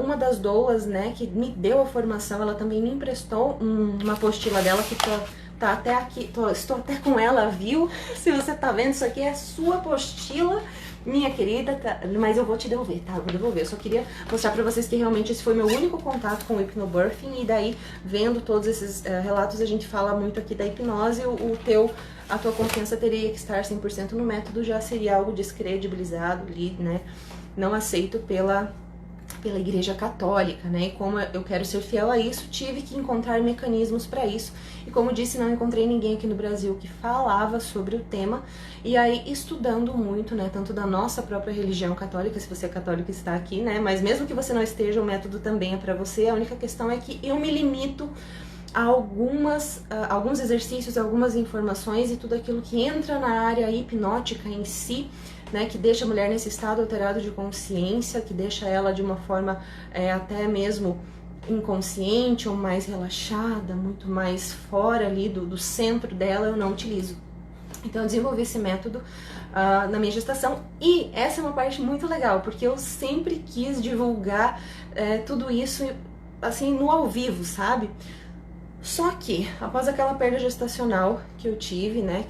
Uma das doulas, né, que me deu a formação, ela também me emprestou uma apostila dela que tá até aqui, estou até com ela, viu? Se você tá vendo, isso aqui é a sua apostila, minha querida, mas eu vou te devolver, tá? Eu vou devolver. Eu só queria mostrar pra vocês que realmente esse foi meu único contato com o hipnobirthing, e daí, vendo todos esses relatos, a gente fala muito aqui da hipnose. A tua confiança teria que estar 100% no método, já seria algo descredibilizado ali, né? Não aceito pela Igreja Católica, né? E como eu quero ser fiel a isso, tive que encontrar mecanismos para isso. E como disse, não encontrei ninguém aqui no Brasil que falava sobre o tema. E aí, estudando muito, né? Tanto da nossa própria religião católica, se você é católico está aqui, né? Mas mesmo que você não esteja, o método também é para você. A única questão é que eu me limito a alguns exercícios, algumas informações e tudo aquilo que entra na área hipnótica em si, né, que deixa a mulher nesse estado alterado de consciência, que deixa ela de uma forma até mesmo inconsciente ou mais relaxada, muito mais fora ali do centro dela, eu não utilizo. Então eu desenvolvi esse método na minha gestação, e essa é uma parte muito legal, porque eu sempre quis divulgar tudo isso assim no ao vivo, sabe? Só que, após aquela perda gestacional que eu tive, né,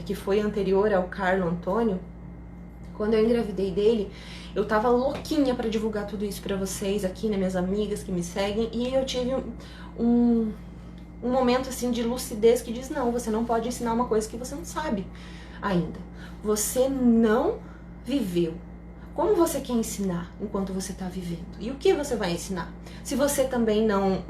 que foi anterior ao Carlo Antônio, quando eu engravidei dele, eu tava louquinha pra divulgar tudo isso pra vocês aqui, né, minhas amigas que me seguem, e eu tive um momento, assim, de lucidez que diz, não, você não pode ensinar uma coisa que você não sabe ainda. Você não viveu. Como você quer ensinar enquanto você está vivendo? E o que você vai ensinar? Se você também não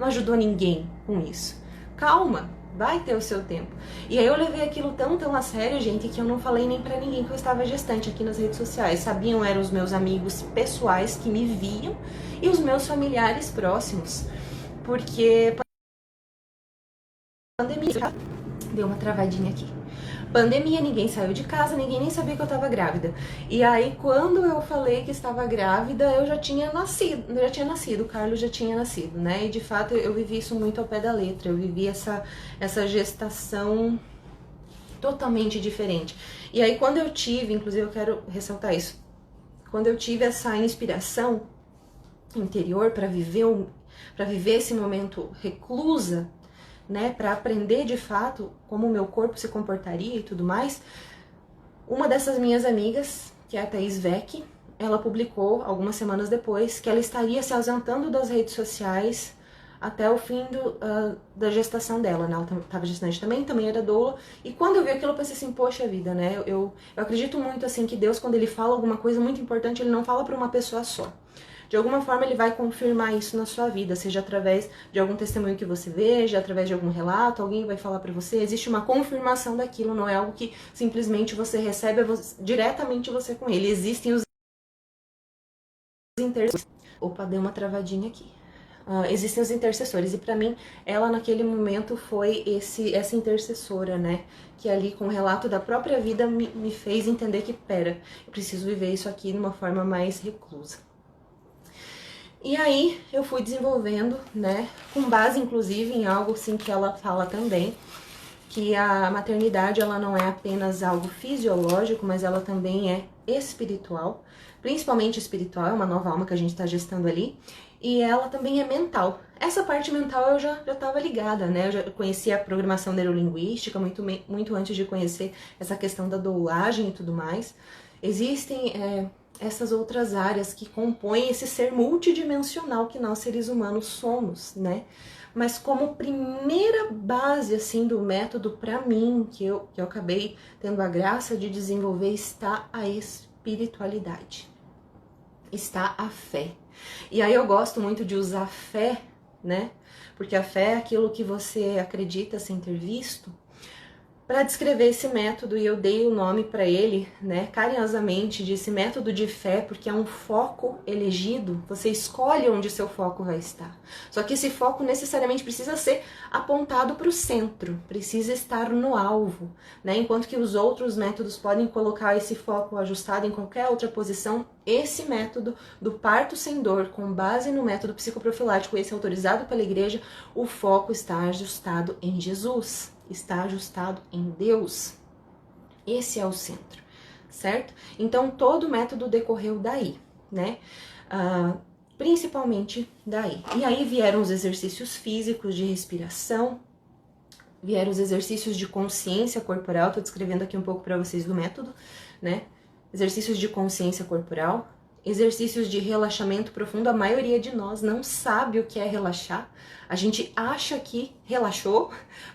ajudou ninguém com isso. Calma, vai ter o seu tempo. E aí eu levei aquilo tão a sério, gente, que eu não falei nem pra ninguém que eu estava gestante aqui nas redes sociais. Sabiam, eram os meus amigos pessoais que me viam e os meus familiares próximos. Porque pandemia, deu uma travadinha aqui. Pandemia, ninguém saiu de casa, ninguém nem sabia que eu tava grávida. E aí, quando eu falei que estava grávida, eu já tinha nascido, o Carlos já tinha nascido, né? E de fato eu vivi isso muito ao pé da letra, eu vivi essa gestação totalmente diferente. E aí, quando eu tive, inclusive eu quero ressaltar isso, quando eu tive essa inspiração interior para viver esse momento reclusa, né, para aprender de fato como o meu corpo se comportaria e tudo mais, uma dessas minhas amigas, que é a Thaís Vec, ela publicou algumas semanas depois que ela estaria se ausentando das redes sociais até o fim da gestação dela, né? Ela estava gestante também era doula, e quando eu vi aquilo eu pensei assim, poxa vida, né, eu acredito muito assim que Deus, quando ele fala alguma coisa muito importante, ele não fala para uma pessoa só. De alguma forma ele vai confirmar isso na sua vida, seja através de algum testemunho que você veja, através de algum relato, alguém vai falar pra você, existe uma confirmação daquilo, não é algo que simplesmente você recebe diretamente você com ele, existem os intercessores. Opa, deu uma travadinha aqui. Existem os intercessores, e pra mim, ela naquele momento foi essa intercessora, né, que ali com o relato da própria vida me fez entender que, pera, eu preciso viver isso aqui de uma forma mais reclusa. E aí eu fui desenvolvendo, né, com base inclusive em algo assim que ela fala também, que a maternidade ela não é apenas algo fisiológico, mas ela também é espiritual, principalmente espiritual, é uma nova alma que a gente está gestando ali, e ela também é mental. Essa parte mental eu já estava ligada, né, eu já conhecia a programação neurolinguística muito antes de conhecer essa questão da doulagem e tudo mais. Existem essas outras áreas que compõem esse ser multidimensional que nós seres humanos somos, né? Mas como primeira base assim do método para mim, que eu acabei tendo a graça de desenvolver, está a espiritualidade, está a fé. E aí eu gosto muito de usar fé, né? Porque a fé é aquilo que você acredita sem ter visto, para descrever esse método, e eu dei o nome para ele, né, carinhosamente, de esse método de fé, porque é um foco elegido, você escolhe onde seu foco vai estar. Só que esse foco necessariamente precisa ser apontado para o centro, precisa estar no alvo, né, enquanto que os outros métodos podem colocar esse foco ajustado em qualquer outra posição, esse método do parto sem dor, com base no método psicoprofilático, esse autorizado pela igreja, o foco está ajustado em Jesus. Está ajustado em Deus. Esse é o centro, certo? Então, todo o método decorreu daí, né? Principalmente daí. E aí vieram os exercícios físicos de respiração, vieram os exercícios de consciência corporal, tô descrevendo aqui um pouco para vocês do método, né? Exercícios de consciência corporal, exercícios de relaxamento profundo. A maioria de nós não sabe o que é relaxar. A gente acha que relaxou,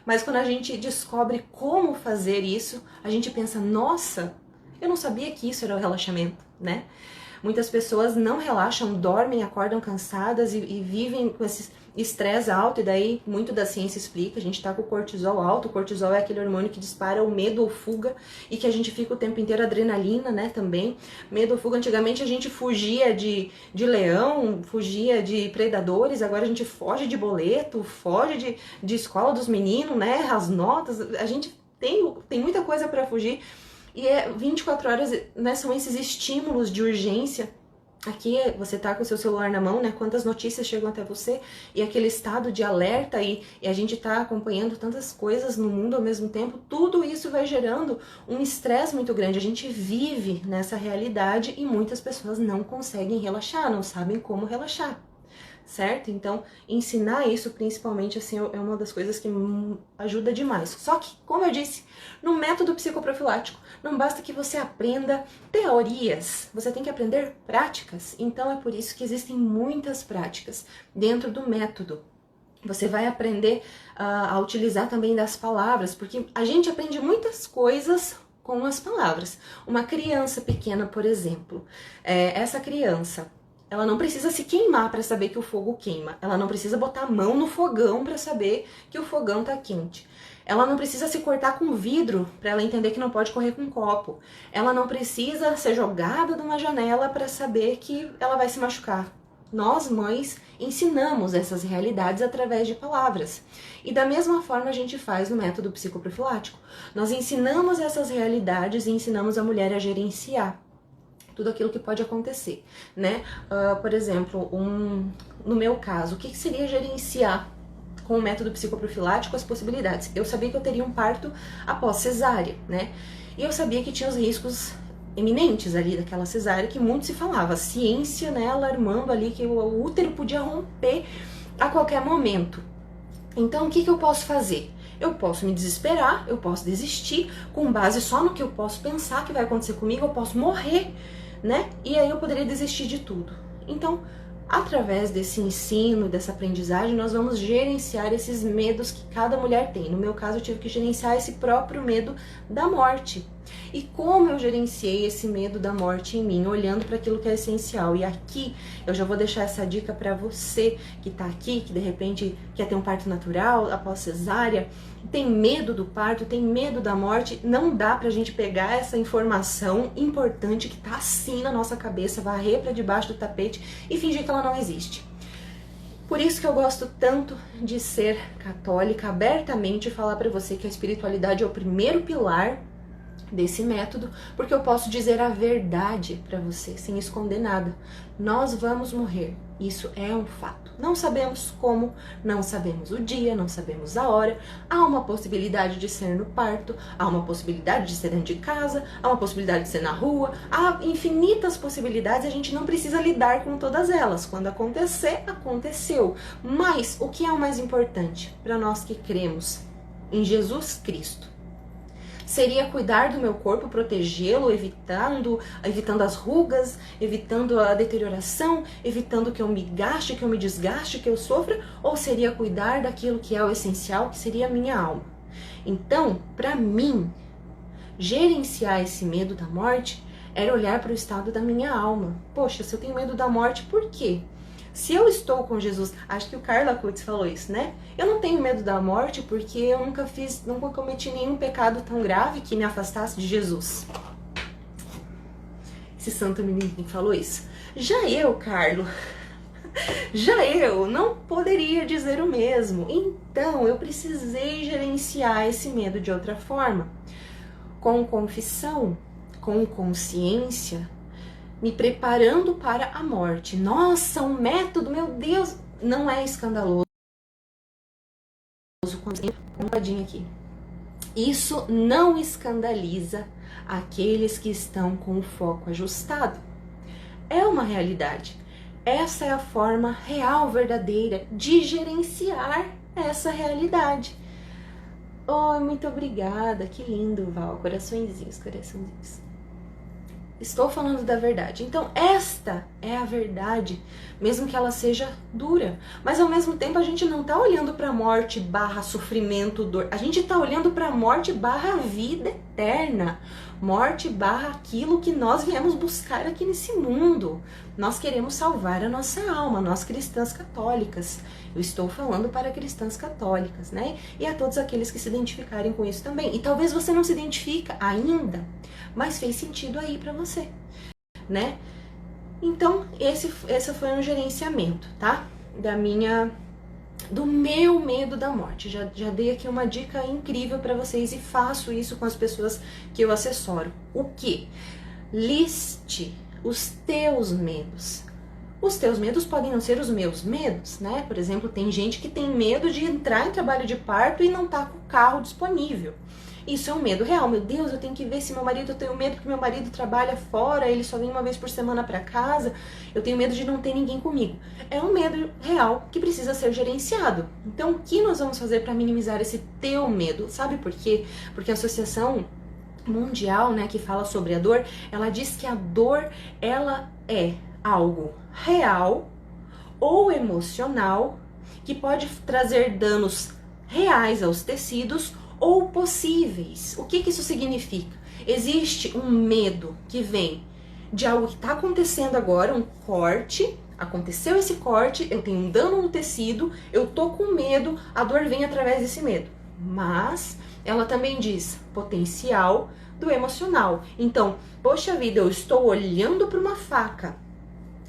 mas quando a gente descobre como fazer isso, a gente pensa, nossa, eu não sabia que isso era o relaxamento, né? Muitas pessoas não relaxam, dormem, acordam cansadas e vivem com esse estresse alto, e daí muito da ciência explica, a gente tá com o cortisol alto. O cortisol é aquele hormônio que dispara o medo ou fuga, e que a gente fica o tempo inteiro, adrenalina, né, também. Medo ou fuga, antigamente a gente fugia de leão, fugia de predadores, agora a gente foge de boleto, foge de escola dos meninos, né, as notas, a gente tem muita coisa para fugir. E 24 horas, né, são esses estímulos de urgência. Aqui você tá com o seu celular na mão, né? Quantas notícias chegam até você, e aquele estado de alerta, e a gente tá acompanhando tantas coisas no mundo ao mesmo tempo. Tudo isso vai gerando um estresse muito grande. A gente vive nessa realidade e muitas pessoas não conseguem relaxar, não sabem como relaxar, certo? Então, ensinar isso, principalmente, assim, é uma das coisas que ajuda demais. Só que, como eu disse, no método psicoprofilático, não basta que você aprenda teorias, você tem que aprender práticas. Então, é por isso que existem muitas práticas dentro do método. Você vai aprender a utilizar também das palavras, porque a gente aprende muitas coisas com as palavras. Uma criança pequena, por exemplo, essa criança, ela não precisa se queimar para saber que o fogo queima. Ela não precisa botar a mão no fogão para saber que o fogão tá quente. Ela não precisa se cortar com vidro para ela entender que não pode correr com um copo. Ela não precisa ser jogada de uma janela para saber que ela vai se machucar. Nós, mães, ensinamos essas realidades através de palavras. E da mesma forma a gente faz no método psicoprofilático. Nós ensinamos essas realidades e ensinamos a mulher a gerenciar tudo aquilo que pode acontecer, né? Por exemplo, no meu caso, o que seria gerenciar com o método psicoprofilático as possibilidades? Eu sabia que eu teria um parto após cesárea, né? E eu sabia que tinha os riscos eminentes ali daquela cesárea, que muito se falava, a ciência, né, alarmando ali que o útero podia romper a qualquer momento. Então, o que eu posso fazer? Eu posso me desesperar, eu posso desistir, com base só no que eu posso pensar que vai acontecer comigo, eu posso morrer, né? E aí eu poderia desistir de tudo. Então, através desse ensino, dessa aprendizagem, nós vamos gerenciar esses medos que cada mulher tem. No meu caso, eu tive que gerenciar esse próprio medo da morte. E como eu gerenciei esse medo da morte em mim, olhando para aquilo que é essencial. E aqui eu já vou deixar essa dica para você que tá aqui, que de repente quer ter um parto natural após cesárea, tem medo do parto, tem medo da morte. Não dá pra gente pegar essa informação importante que tá assim na nossa cabeça, varrer para debaixo do tapete e fingir que ela não existe. Por isso que eu gosto tanto de ser católica, abertamente falar para você que a espiritualidade é o primeiro pilar desse método, porque eu posso dizer a verdade para você, sem esconder nada. Nós vamos morrer, isso é um fato. Não sabemos como, não sabemos o dia, não sabemos a hora. Há uma possibilidade de ser no parto, há uma possibilidade de ser dentro de casa, há uma possibilidade de ser na rua, há infinitas possibilidades, a gente não precisa lidar com todas elas. Quando acontecer, aconteceu. Mas o que é o mais importante para nós que cremos em Jesus Cristo? Seria cuidar do meu corpo, protegê-lo, evitando as rugas, evitando a deterioração, evitando que eu me gaste, que eu me desgaste, que eu sofra? Ou seria cuidar daquilo que é o essencial, que seria a minha alma? Então, para mim, gerenciar esse medo da morte era olhar para o estado da minha alma. Poxa, se eu tenho medo da morte, por quê? Se eu estou com Jesus, acho que o Carla Kutz falou isso, né? Eu não tenho medo da morte porque eu nunca cometi nenhum pecado tão grave que me afastasse de Jesus. Esse santo menino falou isso. Já eu, Carlo, não poderia dizer o mesmo. Então, eu precisei gerenciar esse medo de outra forma. Com confissão, com consciência, me preparando para a morte. Nossa, um método, meu Deus, não é escandaloso. Aqui. Isso não escandaliza aqueles que estão com o foco ajustado. É uma realidade. Essa é a forma real, verdadeira, de gerenciar essa realidade. Oh, muito obrigada, que lindo, Val. Coraçõezinhos, coraçõezinhos. Estou falando da verdade. Então, esta é a verdade, mesmo que ela seja dura. Mas, ao mesmo tempo, a gente não está olhando para a morte / sofrimento, dor. A gente está olhando para a morte / vida eterna. Morte barra aquilo que nós viemos buscar aqui nesse mundo. Nós queremos salvar a nossa alma, nós cristãs católicas. Eu estou falando para cristãs católicas, né? E a todos aqueles que se identificarem com isso também. E talvez você não se identifica ainda, mas fez sentido aí para você, né? Então, esse foi um gerenciamento, tá? Do meu medo da morte. Já dei aqui uma dica incrível para vocês e faço isso com as pessoas que eu assessoro. O que? Liste os teus medos. Os teus medos podem não ser os meus medos, né? Por exemplo, tem gente que tem medo de entrar em trabalho de parto e não tá com o carro disponível. Isso é um medo real. Meu Deus, eu tenho que ver se meu marido... Eu tenho medo que meu marido trabalha fora, ele só vem uma vez por semana para casa. Eu tenho medo de não ter ninguém comigo. É um medo real que precisa ser gerenciado. Então, o que nós vamos fazer para minimizar esse teu medo? Sabe por quê? Porque a Associação Mundial, né, que fala sobre a dor, ela diz que a dor, ela é algo real ou emocional que pode trazer danos reais aos tecidos ou possíveis. O que isso significa? Existe um medo que vem de algo que está acontecendo agora, um corte, aconteceu esse corte, eu tenho um dano no tecido, eu tô com medo, a dor vem através desse medo. Mas ela também diz potencial do emocional. Então, poxa vida, eu estou olhando para uma faca.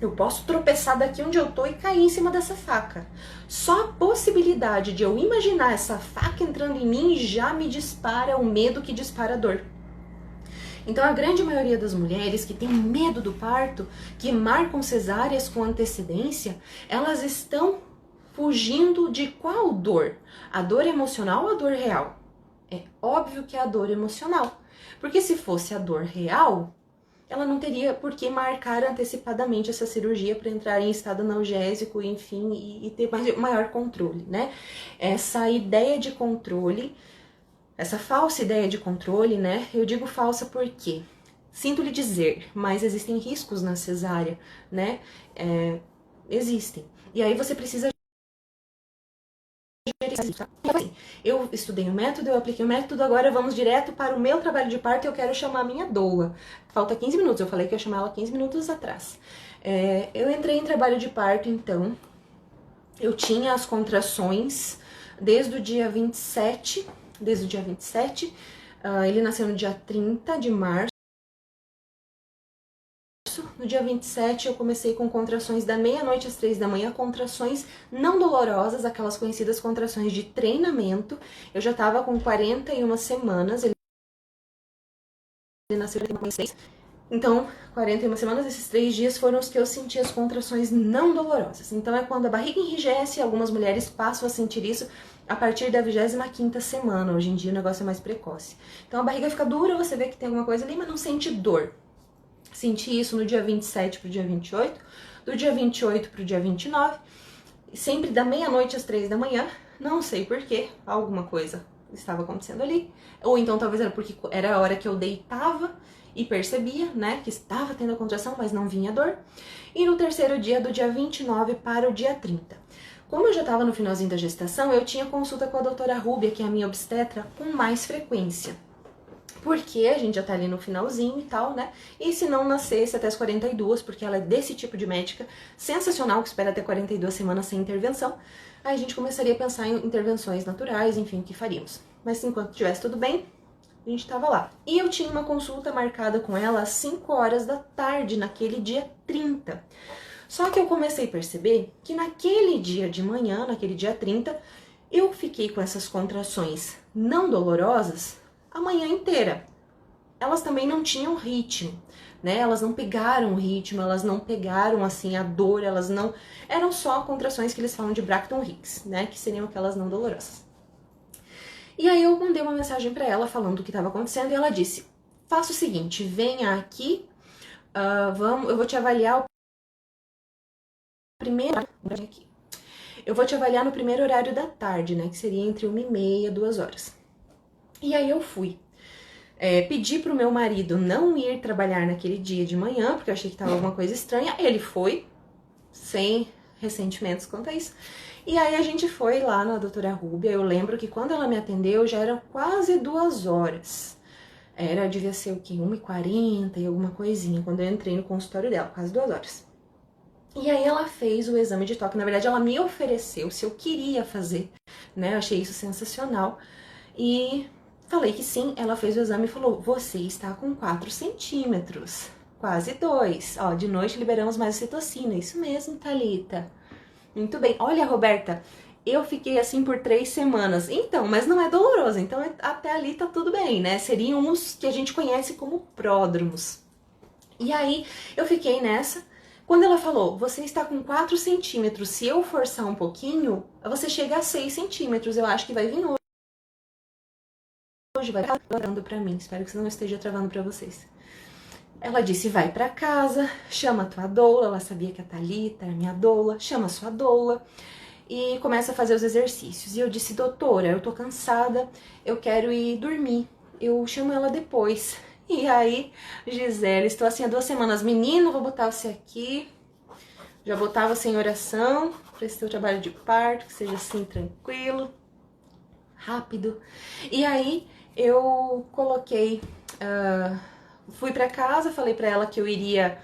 Eu posso tropeçar daqui onde eu tô e cair em cima dessa faca. Só a possibilidade de eu imaginar essa faca entrando em mim já me dispara o medo que dispara a dor. Então a grande maioria das mulheres que tem medo do parto, que marcam cesáreas com antecedência, elas estão fugindo de qual dor? A dor emocional ou a dor real? É óbvio que é a dor emocional. Porque se fosse a dor real, ela não teria por que marcar antecipadamente essa cirurgia para entrar em estado analgésico, enfim, e ter maior controle, né? Essa ideia de controle, essa falsa ideia de controle, né? Eu digo falsa porque, sinto lhe dizer, mas existem riscos na cesárea, né? Existem. E aí você precisa... Eu estudei o método, eu apliquei o método, agora vamos direto para o meu trabalho de parto e eu quero chamar a minha doula. Falta 15 minutos, eu falei que ia chamar ela 15 minutos atrás. Eu entrei em trabalho de parto, então, eu tinha as contrações desde o dia 27, ele nasceu no dia 30 de março. No dia 27 eu comecei com contrações da meia-noite às 3 da manhã, contrações não dolorosas, aquelas conhecidas contrações de treinamento. Eu já estava com 41 semanas, ele nasceu em 6. Então, 41 semanas, esses 3 dias foram os que eu senti as contrações não dolorosas. Então é quando a barriga enrijece, algumas mulheres passam a sentir isso a partir da 25ª semana. Hoje em dia o negócio é mais precoce. Então a barriga fica dura, você vê que tem alguma coisa ali, mas não sente dor. Senti isso no dia 27 pro dia 28, do dia 28 pro dia 29, sempre da meia-noite às 3 da manhã, não sei porquê, alguma coisa estava acontecendo ali, ou então talvez era porque era a hora que eu deitava e percebia, né, que estava tendo a contração, mas não vinha dor. E no terceiro dia, do dia 29 para o dia 30. Como eu já estava no finalzinho da gestação, eu tinha consulta com a doutora Rúbia, que é a minha obstetra, com mais frequência. Porque a gente já tá ali no finalzinho e tal, né? E se não nascesse até as 42, porque ela é desse tipo de médica sensacional, que espera até 42 semanas sem intervenção, aí a gente começaria a pensar em intervenções naturais, enfim, o que faríamos. Mas enquanto tivesse tudo bem, a gente tava lá. E eu tinha uma consulta marcada com ela às 5 horas da tarde, naquele dia 30. Só que eu comecei a perceber que naquele dia de manhã, naquele dia 30, eu fiquei com essas contrações não dolorosas a manhã inteira. Elas também não tinham ritmo, né? Elas não pegaram o ritmo, elas não pegaram, assim, a dor, elas não... Eram só contrações que eles falam de Braxton Hicks, né? Que seriam aquelas não dolorosas. E aí eu mandei uma mensagem pra ela falando o que estava acontecendo e ela disse, faça o seguinte, venha aqui, eu vou te avaliar eu vou te avaliar no primeiro horário da tarde, né? Que seria entre 1h30 e 2 horas. E aí eu fui. Pedi pro meu marido não ir trabalhar naquele dia de manhã, porque eu achei que tava alguma coisa estranha. Ele foi, sem ressentimentos quanto a isso. E aí a gente foi lá na doutora Rúbia. Eu lembro que quando ela me atendeu já eram quase 2 horas. devia ser o quê? 1h40 e alguma coisinha, quando eu entrei no consultório dela, quase 2 horas. E aí ela fez o exame de toque, na verdade ela me ofereceu se eu queria fazer, né? Eu achei isso sensacional. E falei que sim, ela fez o exame e falou, você está com 4 centímetros, quase 2. Ó, de noite liberamos mais ocitocina, isso mesmo, Thalita. Muito bem. Olha, Roberta, eu fiquei assim por 3 semanas. Então, mas não é doloroso, então até ali tá tudo bem, né? Seriam os que a gente conhece como pródromos. E aí, eu fiquei nessa. Quando ela falou, você está com 4 centímetros, se eu forçar um pouquinho, você chega a 6 centímetros, eu acho que vai vir hoje, vai travando pra mim, espero que você não esteja travando pra vocês. Ela disse, vai pra casa, chama a tua doula, ela sabia que a Thalita era minha doula, chama a sua doula e começa a fazer os exercícios. E eu disse, doutora, eu tô cansada, eu quero ir dormir, eu chamo ela depois. E aí, Gisele, estou assim há 2 semanas, menino, vou botar você aqui, já botava você em oração para esse teu trabalho de parto, que seja assim, tranquilo, rápido. E aí, eu coloquei... fui pra casa, falei pra ela que eu iria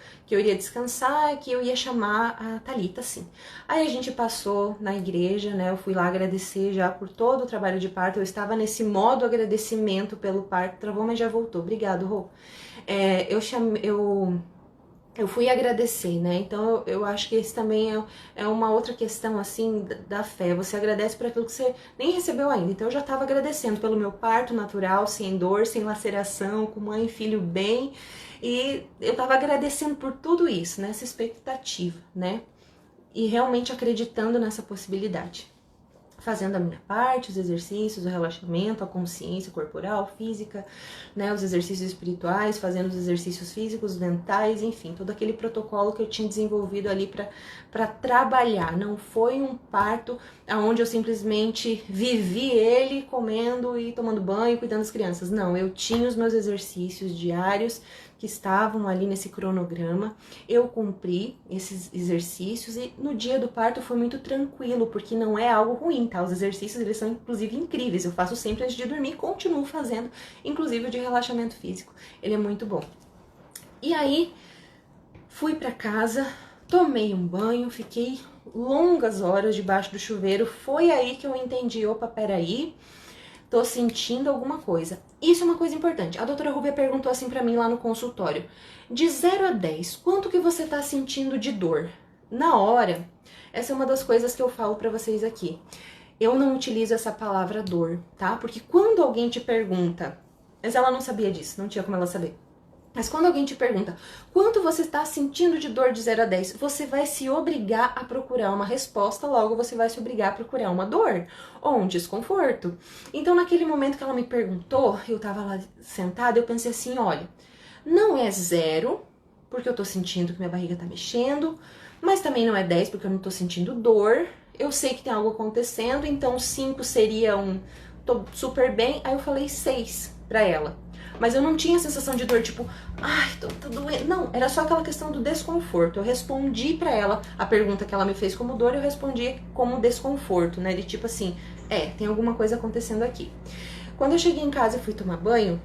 descansar, que eu ia chamar a Thalita, sim. Aí a gente passou na igreja, né? Eu fui lá agradecer já por todo o trabalho de parto. Eu estava nesse modo agradecimento pelo parto. Travou, mas já voltou. Obrigado, Rô. Eu fui agradecer, né? Então eu acho que esse também é uma outra questão, assim, da fé. Você agradece por aquilo que você nem recebeu ainda. Então eu já estava agradecendo pelo meu parto natural, sem dor, sem laceração, com mãe e filho bem. E eu estava agradecendo por tudo isso, nessa expectativa, né? E realmente acreditando nessa possibilidade. Fazendo a minha parte, os exercícios, o relaxamento, a consciência corporal, física, né, os exercícios espirituais, fazendo os exercícios físicos, mentais, enfim, todo aquele protocolo que eu tinha desenvolvido ali para trabalhar. Não foi um parto onde eu simplesmente vivi ele comendo e tomando banho, cuidando das crianças. Não, eu tinha os meus exercícios diários que estavam ali nesse cronograma, eu cumpri esses exercícios e no dia do parto foi muito tranquilo, porque não é algo ruim, tá? Os exercícios, eles são inclusive incríveis, eu faço sempre antes de dormir, continuo fazendo, inclusive o de relaxamento físico, ele é muito bom. E aí, fui pra casa, tomei um banho, fiquei longas horas debaixo do chuveiro, foi aí que eu entendi, opa, peraí, tô sentindo alguma coisa. Isso é uma coisa importante. A doutora Rúbia perguntou assim pra mim lá no consultório. De 0 a 10, quanto que você tá sentindo de dor? Na hora, essa é uma das coisas que eu falo pra vocês aqui. Eu não utilizo essa palavra dor, tá? Porque quando alguém te pergunta, mas ela não sabia disso, não tinha como ela saber. Mas quando alguém te pergunta quanto você está sentindo de dor de 0 a 10, você vai se obrigar a procurar uma resposta, logo você vai se obrigar a procurar uma dor ou um desconforto. Então, naquele momento que ela me perguntou, eu estava lá sentada, eu pensei assim, olha, não é 0, porque eu tô sentindo que minha barriga tá mexendo, mas também não é 10, porque eu não tô sentindo dor. Eu sei que tem algo acontecendo, então 5 seria tô super bem. Aí eu falei 6 pra ela. Mas eu não tinha a sensação de dor, tipo, ai, tô doendo. Não, era só aquela questão do desconforto. Eu respondi pra ela a pergunta que ela me fez como dor, eu respondi como desconforto, né? De tipo assim, tem alguma coisa acontecendo aqui. Quando eu cheguei em casa e fui tomar banho,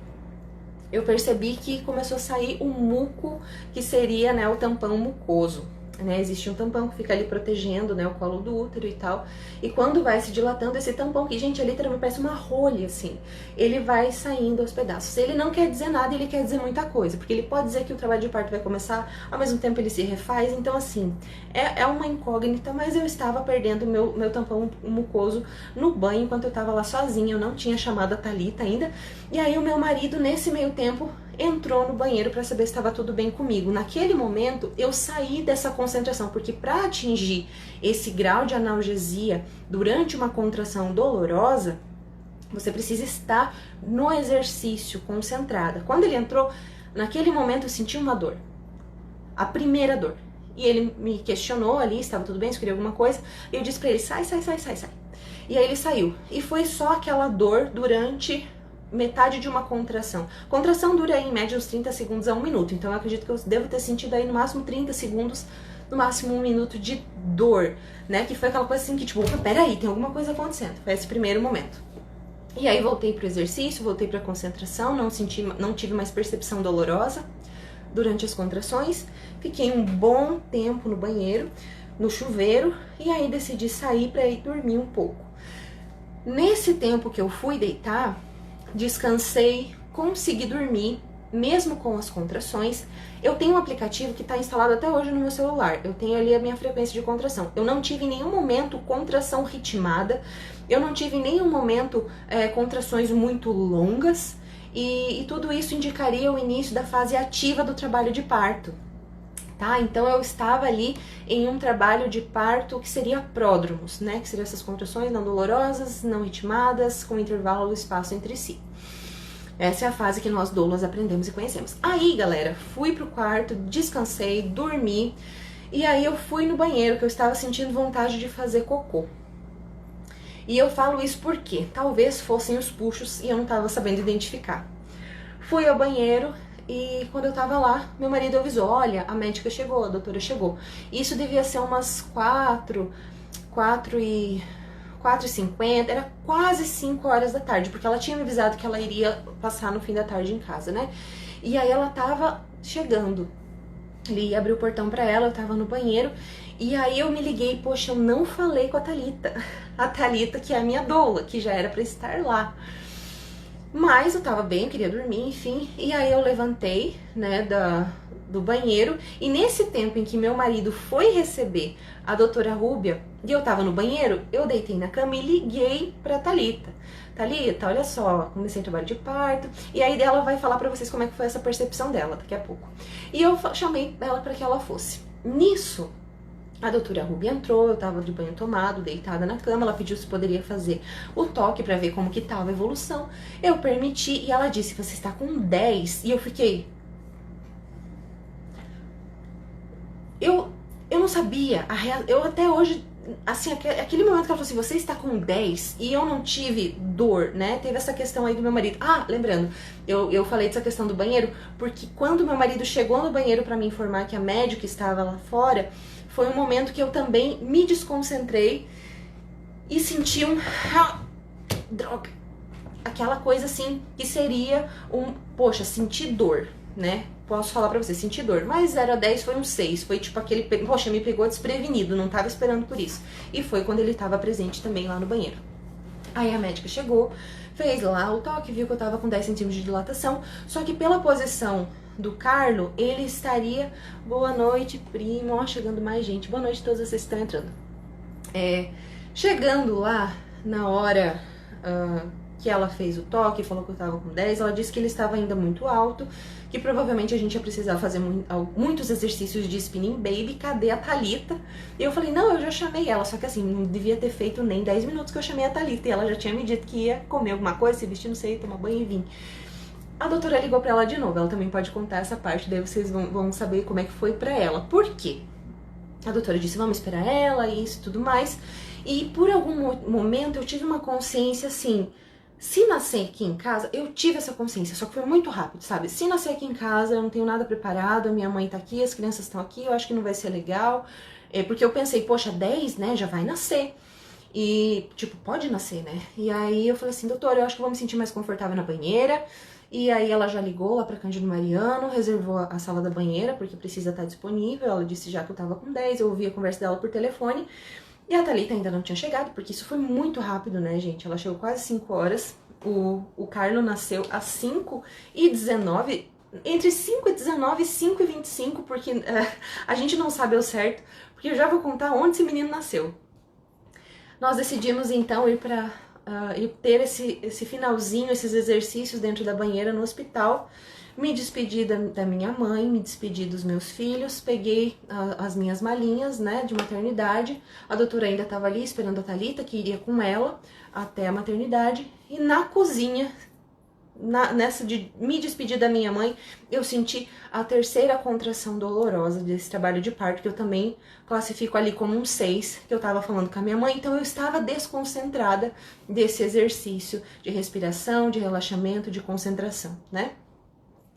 eu percebi que começou a sair um muco, que seria, né, o tampão mucoso. Né, existe um tampão que fica ali protegendo, né, o colo do útero e tal. E quando vai se dilatando esse tampão, que, gente, literalmente parece uma rolha, assim, ele vai saindo aos pedaços. Ele não quer dizer nada, ele quer dizer muita coisa, porque ele pode dizer que o trabalho de parto vai começar, ao mesmo tempo ele se refaz. Então, assim, é uma incógnita, mas eu estava perdendo meu tampão mucoso no banho, enquanto eu estava lá sozinha, eu não tinha chamado a Thalita ainda. E aí o meu marido, nesse meio tempo, entrou no banheiro para saber se estava tudo bem comigo. Naquele momento, eu saí dessa concentração, porque para atingir esse grau de analgesia durante uma contração dolorosa, você precisa estar no exercício, concentrada. Quando ele entrou, naquele momento eu senti uma dor. A primeira dor. E ele me questionou ali, estava tudo bem, se queria alguma coisa. E eu disse para ele, sai. E aí ele saiu. E foi só aquela dor durante metade de uma contração. Contração dura aí, em média uns 30 segundos a 1 minuto. Então eu acredito que eu devo ter sentido aí no máximo 30 segundos, no máximo 1 minuto de dor, né? Que foi aquela coisa assim que tipo, opa, peraí, tem alguma coisa acontecendo. Foi esse primeiro momento. E aí voltei pro exercício, voltei pra concentração, não tive mais percepção dolorosa durante as contrações. Fiquei um bom tempo no banheiro, no chuveiro, e aí decidi sair para ir dormir um pouco. Nesse tempo que eu fui deitar, descansei, consegui dormir, mesmo com as contrações. Eu tenho um aplicativo que está instalado até hoje no meu celular. Eu tenho ali a minha frequência de contração. Eu não tive em nenhum momento contração ritmada. Eu não tive em nenhum momento contrações muito longas. E tudo isso indicaria o início da fase ativa do trabalho de parto. Tá? Então eu estava ali em um trabalho de parto que seria pródromos, né? Que seriam essas contrações não dolorosas, não ritmadas, com intervalo do espaço entre si. Essa é a fase que nós doulas aprendemos e conhecemos. Aí, galera, fui pro quarto, descansei, dormi, e aí eu fui no banheiro, que eu estava sentindo vontade de fazer cocô. E eu falo isso porque talvez fossem os puxos e eu não estava sabendo identificar. Fui ao banheiro e quando eu tava lá, meu marido avisou, olha, a médica chegou, a doutora chegou. Isso devia ser umas 4h50, era quase 5 horas da tarde, porque ela tinha me avisado que ela iria passar no fim da tarde em casa, né? E aí ela tava chegando, ele abriu o portão pra ela, eu tava no banheiro, e aí eu me liguei, poxa, eu não falei com a Thalita, que é a minha doula, que já era pra estar lá. Mas eu tava bem, eu queria dormir, enfim, e aí eu levantei, né, do banheiro, e nesse tempo em que meu marido foi receber a doutora Rúbia, e eu tava no banheiro, eu deitei na cama e liguei pra Thalita. Thalita, olha só, comecei trabalho de parto, e aí ela vai falar pra vocês como é que foi essa percepção dela daqui a pouco. E eu chamei ela pra que ela fosse. Nisso, a doutora Rúbia entrou, eu tava de banho tomado, deitada na cama, ela pediu se poderia fazer o toque pra ver como que tava a evolução. Eu permiti e ela disse, você está com 10. E eu fiquei... Eu não sabia, eu até hoje, assim, aquele momento que ela falou assim, você está com 10 e eu não tive dor, né? Teve essa questão aí do meu marido. Ah, lembrando, eu falei dessa questão do banheiro, porque quando meu marido chegou no banheiro pra me informar que a médica estava lá fora, foi um momento que eu também me desconcentrei e senti droga, aquela coisa assim, que seria poxa, sentir dor, né? Posso falar pra você, senti dor, mas 0 a 10 foi um 6, foi tipo aquele, poxa, me pegou desprevenido, não tava esperando por isso. E foi quando ele tava presente também lá no banheiro. Aí a médica chegou, fez lá o toque, viu que eu tava com 10 centímetros de dilatação, só que pela posição do Carlo, ele estaria... Boa noite, primo, ó, chegando mais gente, boa noite a todos vocês que estão entrando. Chegando lá, na hora que ela fez o toque, falou que eu tava com 10, ela disse que ele estava ainda muito alto, que provavelmente a gente ia precisar fazer muitos exercícios de spinning baby, cadê a Thalita? E eu falei, não, eu já chamei ela, só que assim, não devia ter feito nem 10 minutos que eu chamei a Thalita, e ela já tinha me dito que ia comer alguma coisa, se vestir, não sei, tomar banho e vir. A doutora ligou pra ela de novo, ela também pode contar essa parte, daí vocês vão saber como é que foi pra ela. Por quê? A doutora disse, vamos esperar ela, isso e tudo mais. E por algum momento eu tive uma consciência assim, se nascer aqui em casa, eu tive essa consciência, só que foi muito rápido, sabe? Se nascer aqui em casa, eu não tenho nada preparado, a minha mãe tá aqui, as crianças estão aqui, eu acho que não vai ser legal. Porque eu pensei, poxa, 10, né, já vai nascer. E, tipo, pode nascer, né? E aí eu falei assim, doutora, eu acho que eu vou me sentir mais confortável na banheira. E aí ela já ligou lá pra Cândido Mariano, reservou a sala da banheira, porque precisa estar disponível. Ela disse já que eu tava com 10, eu ouvi a conversa dela por telefone. E a Thalita ainda não tinha chegado, porque isso foi muito rápido, né, gente? Ela chegou quase 5 horas. O Carlo nasceu às 5h19, entre 5h19 e 5h25, porque a gente não sabe ao certo, porque eu já vou contar onde esse menino nasceu. Nós decidimos então ir ter esse finalzinho, esses exercícios dentro da banheira no hospital. Me despedi da minha mãe, me despedi dos meus filhos, peguei as minhas malinhas, né, de maternidade. A doutora ainda estava ali esperando a Thalita, que iria com ela até a maternidade. E na cozinha, nessa de me despedir da minha mãe, eu senti a terceira contração dolorosa desse trabalho de parto, que eu também classifico ali como um 6, que eu tava falando com a minha mãe, então eu estava desconcentrada desse exercício de respiração, de relaxamento, de concentração, né?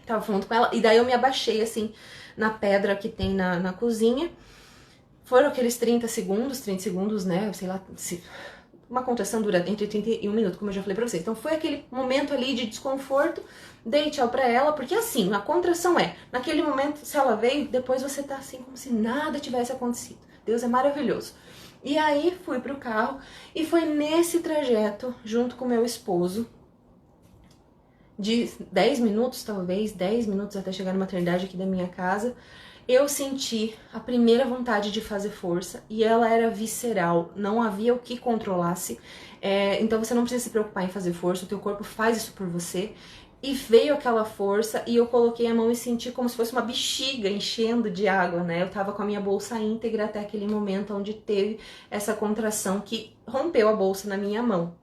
Tava falando com ela, e daí eu me abaixei assim, na pedra que tem na cozinha. Foram aqueles 30 segundos, né, sei lá, uma contração dura entre 30 e 1 minuto, como eu já falei pra vocês. Então foi aquele momento ali de desconforto, dei tchau pra ela, porque assim, a contração naquele momento, se ela veio, depois você tá assim, como se nada tivesse acontecido. Deus é maravilhoso. E aí fui pro carro, e foi nesse trajeto, junto com meu esposo, de 10 minutos, talvez, 10 minutos até chegar na maternidade aqui da minha casa, eu senti a primeira vontade de fazer força e ela era visceral, não havia o que controlasse. Então você não precisa se preocupar em fazer força, o teu corpo faz isso por você. E veio aquela força e eu coloquei a mão e senti como se fosse uma bexiga enchendo de água, né? Eu tava com a minha bolsa íntegra até aquele momento onde teve essa contração que rompeu a bolsa na minha mão.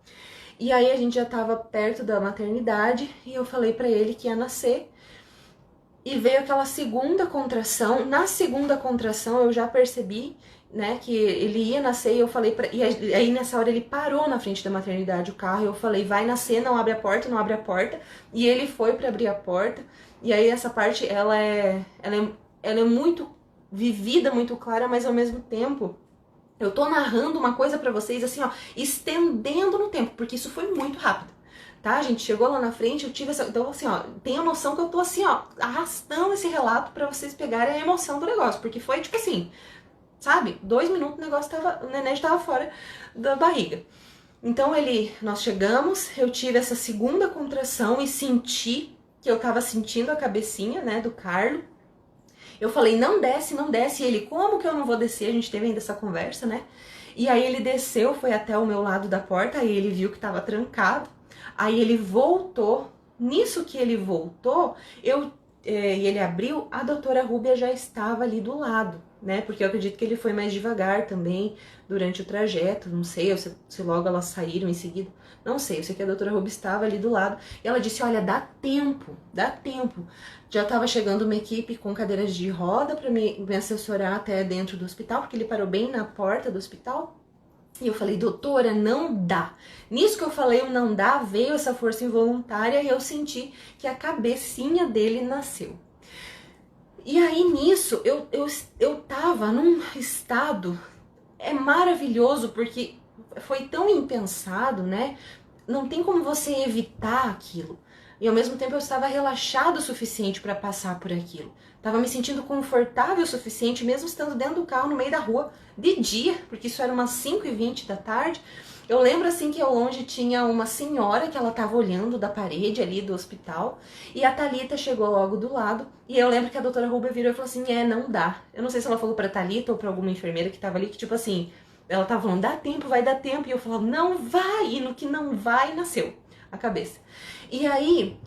E aí a gente já tava perto da maternidade e eu falei pra ele que ia nascer. E veio aquela segunda contração. Na segunda contração eu já percebi, né, que ele ia nascer e eu falei pra... E aí nessa hora ele parou na frente da maternidade o carro e eu falei, vai nascer, não abre a porta, não abre a porta. E ele foi pra abrir a porta. E aí essa parte, ela é muito vivida, muito clara, mas ao mesmo tempo... Eu tô narrando uma coisa pra vocês assim, ó, estendendo no tempo, porque isso foi muito rápido. Tá, a gente chegou lá na frente, eu tive essa... Então, assim, ó, tenho noção que eu tô assim, ó, arrastando esse relato pra vocês pegarem a emoção do negócio. Porque foi, tipo assim, sabe? 2 minutos o neném já tava fora da barriga. Então, nós chegamos, eu tive essa segunda contração e senti que eu tava sentindo a cabecinha, né, do Carlo. Eu falei, não desce, não desce. E ele, como que eu não vou descer? A gente teve ainda essa conversa, né? E aí ele desceu, foi até o meu lado da porta, aí ele viu que tava trancado. Aí ele voltou. Nisso que ele voltou, e ele abriu, a doutora Rúbia já estava ali do lado, né? Porque eu acredito que ele foi mais devagar também durante o trajeto. Não sei se logo elas saíram em seguida. Não sei, eu sei que a doutora Rúbia estava ali do lado. E ela disse, olha, dá tempo, dá tempo. Já estava chegando uma equipe com cadeiras de roda para me assessorar até dentro do hospital, porque ele parou bem na porta do hospital. E eu falei, doutora, não dá. Nisso que eu falei, o não dá, veio essa força involuntária e eu senti que a cabecinha dele nasceu. E aí nisso, eu tava num estado, maravilhoso, porque foi tão impensado, né? Não tem como você evitar aquilo. E ao mesmo tempo eu estava relaxado o suficiente para passar por aquilo. Tava me sentindo confortável o suficiente, mesmo estando dentro do carro no meio da rua, de dia, porque isso era umas 5h20 da tarde. Eu lembro assim que ao longe tinha uma senhora que ela tava olhando da parede ali do hospital, e a Thalita chegou logo do lado, e eu lembro que a doutora Rúbia virou e falou assim, não dá. Eu não sei se ela falou pra Thalita ou pra alguma enfermeira que tava ali, que tipo assim, ela tava falando, dá tempo, vai dar tempo, e eu falava, não vai, e no que não vai, nasceu a cabeça. E aí,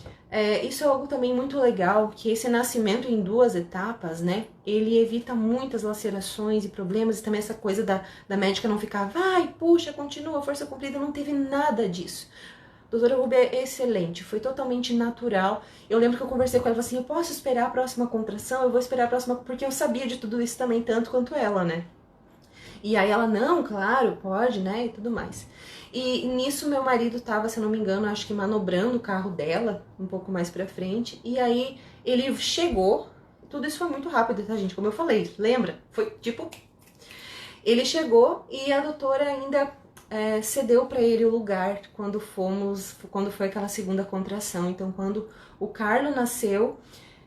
isso é algo também muito legal, que esse nascimento em 2 etapas, né, ele evita muitas lacerações e problemas, e também essa coisa da médica não ficar, vai, puxa, continua, força cumprida, não teve nada disso. A doutora Rúbia é excelente, foi totalmente natural. Eu lembro que eu conversei com ela assim, eu posso esperar a próxima contração? Eu vou esperar a próxima, porque eu sabia de tudo isso também, tanto quanto ela, né. E aí ela, não, claro, pode, né, e tudo mais. E nisso meu marido tava, se eu não me engano, acho que manobrando o carro dela, um pouco mais pra frente. E aí ele chegou, tudo isso foi muito rápido, tá, gente? Como eu falei, lembra? Foi tipo... Ele chegou e a doutora ainda cedeu pra ele o lugar quando foi aquela segunda contração. Então, quando o Carlo nasceu,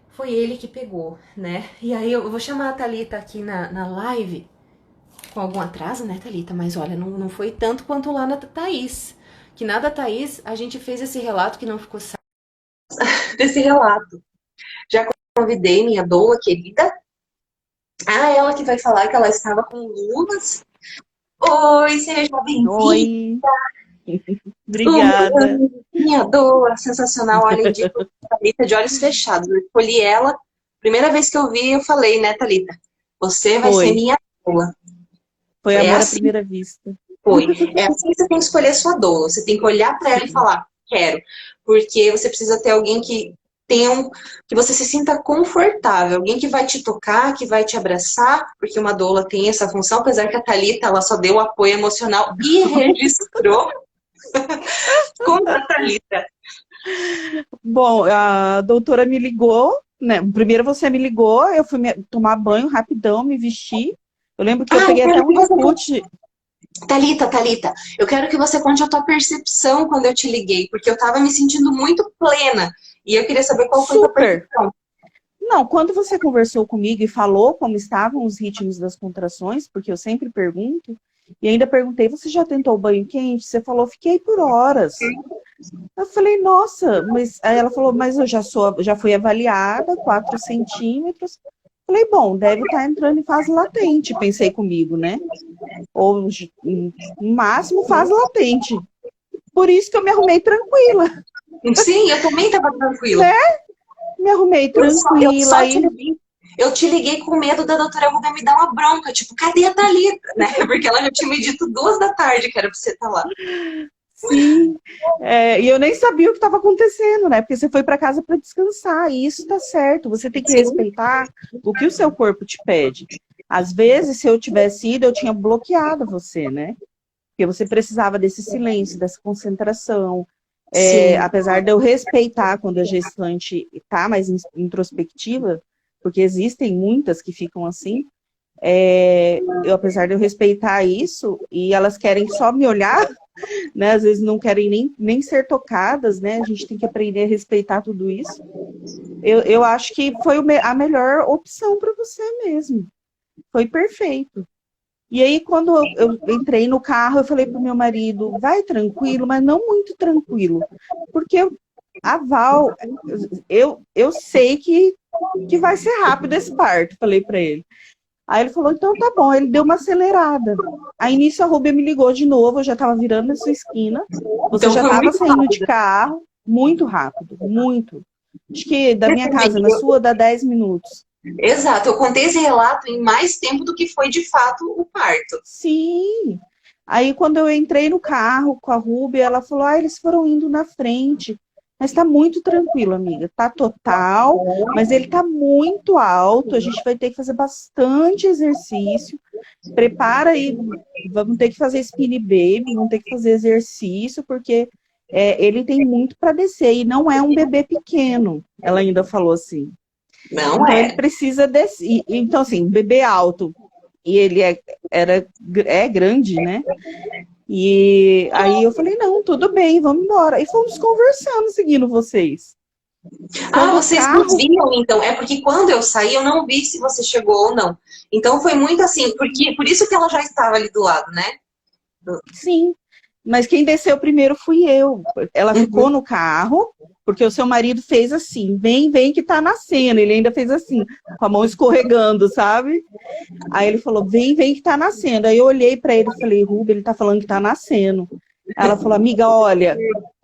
foi ele que pegou, né? E aí eu vou chamar a Thalita aqui na live, com algum atraso, né, Thalita? Mas olha, não foi tanto quanto lá na Thaís. Que na da Thaís, a gente fez esse relato que não ficou desse relato. Já convidei minha doula querida. Ela que vai falar que ela estava com luvas. Oi, seja bem-vinda. Oi, obrigada. Minha doula, sensacional. Olha, indico a Thalita de olhos fechados. Eu escolhi ela. Primeira vez que eu vi, eu falei, né, Thalita? Você vai ser Foi, minha doula. foi É amor à assim. primeira vista. Foi. É assim que você tem que escolher sua doula. Você tem que olhar para ela e Sim. falar, quero. Porque você precisa ter alguém que que você se sinta confortável, alguém que vai te tocar, que vai te abraçar, porque uma doula tem essa função, apesar que a Thalita, ela só deu apoio emocional e registrou. Conta, Thalita. Bom, a doutora me ligou, né? Primeiro você me ligou, eu fui tomar banho rapidão, me vesti. Eu lembro que eu Eu peguei até quero um que você... Yakult. Thalita, eu quero que você conte a tua percepção quando eu te liguei, porque eu tava me sentindo muito plena e eu queria saber qual foi a tua Super! percepção. Não, quando você conversou comigo e falou como estavam os ritmos das contrações, porque eu sempre pergunto, e ainda perguntei, você já tentou banho quente? Você falou, fiquei por horas. Eu falei, nossa, mas aí ela falou, mas eu já fui avaliada, 4 centímetros. Falei, bom, deve estar entrando em fase latente, pensei comigo, né? Ou no máximo fase latente. Por isso que eu me arrumei tranquila, Sim, eu também tava tranquila. né? Me arrumei Eu tranquila, só te aí liguei. Eu te liguei com medo da doutora Ruga me dar uma bronca, tipo, cadê a Thalita? Né? Porque ela já tinha me dito 2 da tarde que era pra você estar lá. sim, e eu nem sabia o que estava acontecendo, né? Porque você foi para casa para descansar, e isso tá certo. Você tem que Sim, respeitar o que o seu corpo te pede. Às vezes, se eu tivesse ido, eu tinha bloqueado você, né? Porque você precisava desse silêncio, dessa concentração. sim, Apesar de eu respeitar quando a gestante está mais introspectiva, porque existem muitas que ficam assim, apesar de eu respeitar isso, e elas querem só me olhar, né? Às vezes não querem nem ser tocadas, né? A gente tem que aprender a respeitar tudo isso. Eu acho que foi a melhor opção para você mesmo. Foi perfeito. E aí, quando eu entrei no carro, eu falei pro meu marido, vai tranquilo, mas não muito tranquilo. Porque a Val, eu sei que vai ser rápido esse parto, falei para ele. Aí ele falou, então tá bom. Ele deu uma acelerada. Aí nisso a Rúbia me ligou de novo, eu já estava virando na sua esquina. Você então já foi estava muito saindo de rápido. carro, muito rápido, muito. Acho que da minha casa na Eu, sua dá 10 minutos. exato, eu contei esse relato em mais tempo do que foi de fato o parto. Sim. Aí quando eu entrei no carro com a Rúbia, ela falou, eles foram indo na frente. Mas tá muito tranquilo, amiga. Tá total, mas ele tá muito alto. A gente vai ter que fazer bastante exercício. Prepara aí, vamos ter que fazer spin baby, vamos ter que fazer exercício, porque ele tem muito para descer e não é um bebê pequeno. Ela ainda falou assim. Não Então ele é. precisa descer. Então, assim, bebê alto, e ele é grande, né? E aí eu falei, não, tudo bem, vamos embora. E fomos conversando, seguindo vocês. Ah, Quando o vocês não carro. viam, então. É porque quando eu saí, eu não vi se você chegou ou não. Então foi muito assim, porque por isso que ela já estava ali do lado, né? Sim, mas quem desceu primeiro fui eu. Ela ficou Uhum. no carro, porque o seu marido fez assim, vem, vem que tá nascendo. Ele ainda fez assim, com a mão escorregando, sabe? Aí ele falou, vem, vem que tá nascendo. Aí eu olhei para ele e falei, Rubem, ele tá falando que tá nascendo. Ela falou, amiga, olha.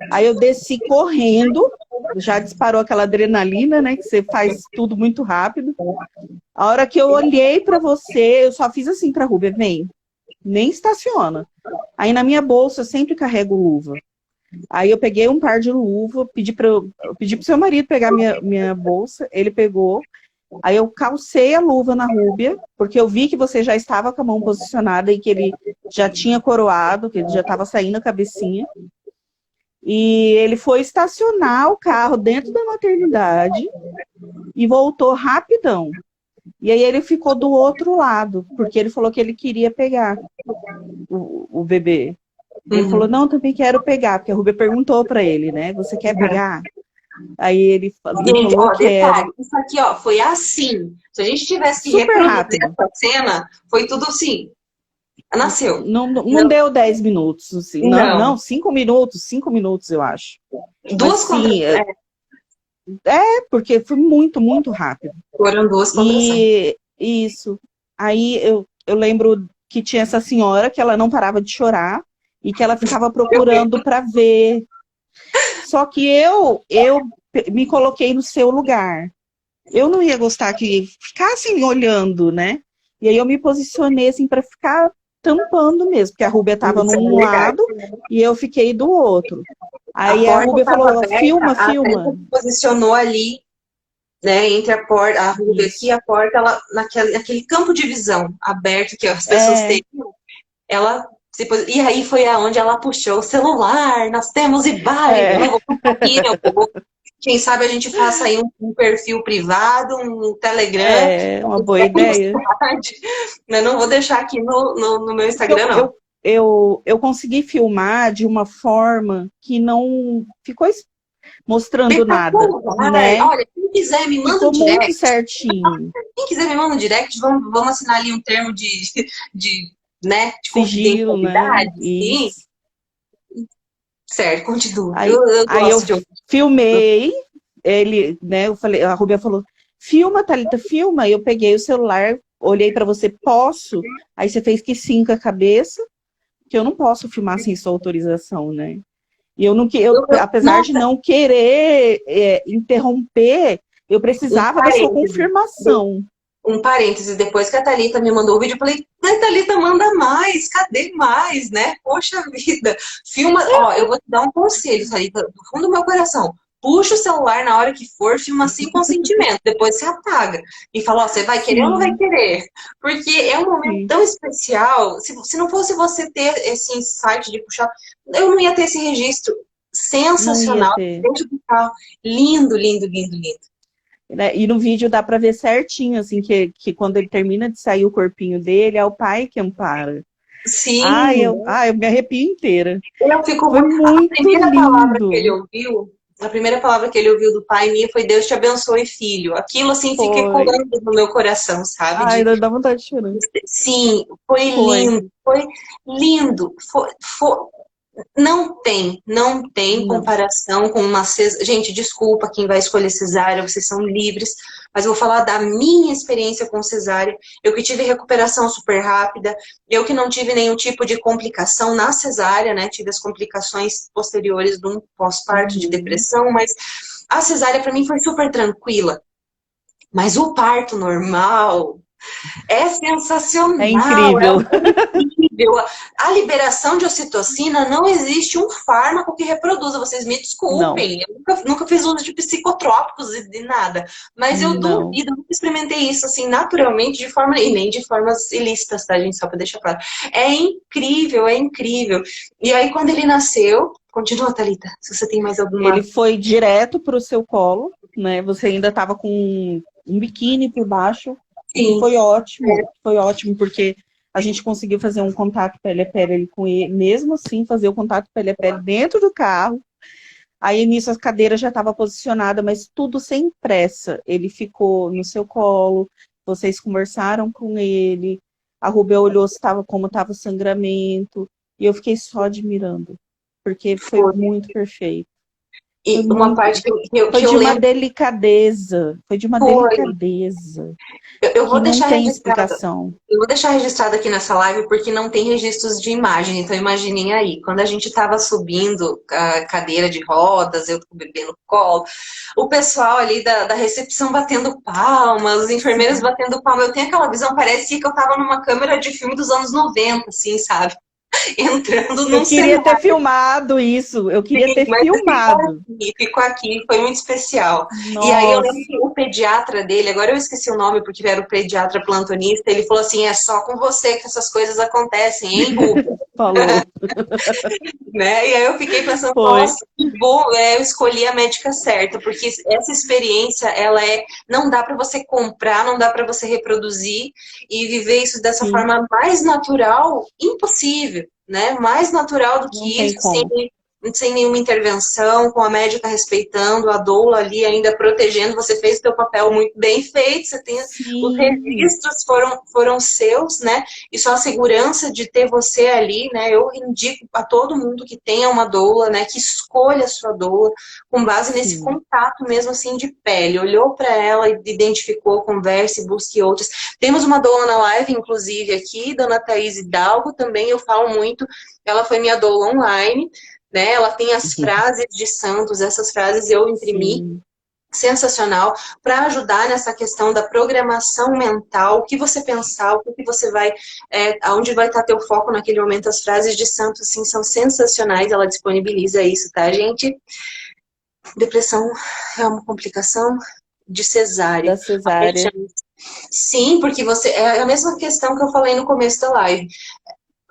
Aí eu desci correndo, já disparou aquela adrenalina, né? Que você faz tudo muito rápido. A hora que eu olhei para você, eu só fiz assim para Rubem, vem, nem estaciona. Aí na minha bolsa eu sempre carrego luva. Aí eu peguei um par de luva, eu pedi pro seu marido pegar minha bolsa, ele pegou. Aí eu calcei a luva na Rúbia, porque eu vi que você já estava com a mão posicionada e que ele já tinha coroado, que ele já estava saindo a cabecinha. E ele foi estacionar o carro dentro da maternidade e voltou rapidão. E aí ele ficou do outro lado, porque ele falou que ele queria pegar o bebê. Ele falou, Uhum. não, também quero pegar, porque a Rubia perguntou para ele, né? Você quer pegar? Aí ele Gente, falou, ó, quero. detalhe, isso aqui, ó, foi assim. Se a gente tivesse que Super reproduzir rápido. essa cena, foi tudo assim. Nasceu. Não Não, deu 10 minutos, assim. Não, não. não, 5 minutos, eu acho. Mas Duas sim, contrações. porque foi muito, muito rápido. Foram 2 contrações. E isso. Aí eu lembro que tinha essa senhora que ela não parava de chorar e que ela ficava Eu lembro. procurando para ver. Só que eu me coloquei no seu lugar. Eu não ia gostar que ficassem olhando, né? E aí eu me posicionei assim para ficar tampando mesmo, porque a Rúbia estava Isso é num verdade. lado e eu fiquei do outro. A Aí a porta Rúbia estava falou: aberta, filma, a Thalita filma. se posicionou ali, né, entre a porta, a Rúbia aqui e Isso. a porta, ela, naquele campo de visão aberto que as pessoas É, têm, ela e aí foi aonde ela puxou o celular, nós temos Ibai, eu não é, vou contar aqui, né, quem sabe a gente faça aí um perfil privado, um Telegram, uma boa ideia. né, não vou deixar aqui no meu Eu, Instagram, eu, não. eu consegui filmar de uma forma que não ficou mostrando nada, né? Olha, quem quiser me manda um Ficou muito direct. certinho. Quem quiser me manda um direct, vamos assinar ali um termo de, né, de Sigilo, né? confidencialidade. Sim, Isso. certo, continua. Aí, Eu aí eu gosto de ouvir. filmei, ele, né? Eu falei, a Rubia falou, filma, Thalita, filma. Eu peguei o celular, olhei para você, posso? Aí você fez que sim com a cabeça, que eu não posso filmar sem sua autorização, né? E eu não que apesar de Nossa, não querer interromper, eu um precisava da sua parêntese. confirmação. Um parêntese, depois que a Thalita me mandou o vídeo, eu falei, mas Thalita, manda mais, cadê mais, né? Poxa vida. Filma, ó, eu vou te dar um conselho, Thalita, do fundo do meu coração. Puxa o celular na hora que for, filma sem consentimento, depois você apaga. E fala, ó, você vai querer ou não vai Sim, querer? Porque é um momento sim. tão especial. Se não fosse você ter esse insight de puxar, eu não ia ter esse registro Não ia sensacional ter. dentro do carro. Lindo, lindo, lindo, lindo. Né? E no vídeo dá para ver certinho, assim, que quando ele termina de sair o corpinho dele, é o pai que ampara. Sim, Eu me arrepio inteira. eu fico Foi muito. A muito primeira palavra que ele lindo. ouviu, a primeira palavra que ele ouviu do pai minha foi Deus te abençoe, filho. Aquilo assim fica Foi. ecoando no meu coração, sabe? Ai, dá vontade de chorar. Sim, foi Foi. lindo, foi lindo. Não tem Não. comparação com uma cesárea. Gente, desculpa quem vai escolher cesárea, vocês são livres, mas eu vou falar da minha experiência com cesárea. Eu que tive recuperação super rápida, eu que não tive nenhum tipo de complicação na cesárea, né? Tive as complicações posteriores de um pós-parto de Uhum. depressão, mas a cesárea para mim foi super tranquila. Mas o parto normal, é É sensacional, é incrível. incrível. A liberação de ocitocina, não existe um fármaco que reproduza. Vocês me Não, desculpem, eu nunca fiz uso de psicotrópicos e de nada. Mas eu não. duvido, nunca experimentei isso assim naturalmente, de forma e nem de formas ilícitas, tá, gente? Só para deixar claro. É incrível, é incrível. E aí, quando ele nasceu, continua, Thalita, se você tem mais Ele alguma. foi direto para o seu colo, né? Você ainda estava com um biquíni por baixo, o que Sim. foi ótimo, porque a gente conseguiu fazer um contato pele a pele ali com ele, mesmo assim, fazer o contato pele a pele dentro do carro. Aí nisso a cadeira já estava posicionada, mas tudo sem pressa. Ele ficou no seu colo, vocês conversaram com ele, a Rubia olhou se tava, como estava o sangramento, e eu fiquei só admirando, porque foi Foi. muito perfeito. Foi E uma muito, parte que foi eu de uma lembro delicadeza, foi de uma foi. delicadeza Eu que vou não deixar tem registrado. explicação. Eu vou deixar registrado aqui nessa live porque não tem registros de imagem, então imaginem aí, quando a gente estava subindo a cadeira de rodas, eu com o bebê no colo, o pessoal ali da recepção batendo palmas, os enfermeiros Sim. batendo palmas, eu tenho aquela visão, parecia que eu estava numa câmera de filme dos anos 90, assim, sabe? Entrando Eu num queria ter cenário, filmado isso, eu queria ter mas filmado. ficou aqui, foi muito especial. E aí eu lembro Nossa, que o pediatra dele, agora eu esqueci o nome porque era o pediatra plantonista, ele falou assim, é só com você que essas coisas acontecem, hein, Rubia? falou, Né? E aí eu fiquei pensando, foi. nossa, que bom, eu escolhi a médica certa, porque essa experiência, ela não dá para você comprar, não dá para você reproduzir e viver isso dessa Sim, forma mais natural, impossível, né? Mais natural do não que tem isso, sem, como. sem nenhuma intervenção, com a médica respeitando, a doula ali ainda protegendo, você fez o seu papel muito bem feito, você tem os Sim, registros foram seus, né? E só a segurança de ter você ali, né? Eu indico a todo mundo que tenha uma doula, né? Que escolha a sua doula com base nesse sim. contato mesmo assim de pele. Olhou para ela e identificou, converse, busque outras. Temos uma doula na live, inclusive aqui, Dona Thaís Hidalgo, também eu falo muito. Ela foi minha doula online, né? Ela tem as frases de santos, essas frases eu imprimi Sim, sensacional para ajudar nessa questão da programação mental, o que você pensar, o que você vai, aonde vai estar teu foco naquele momento. As frases de santo, assim, são sensacionais, ela disponibiliza isso, tá, gente? Depressão é uma complicação de cesárea. da cesárea. Sim, porque você, é a mesma questão que eu falei no começo da live.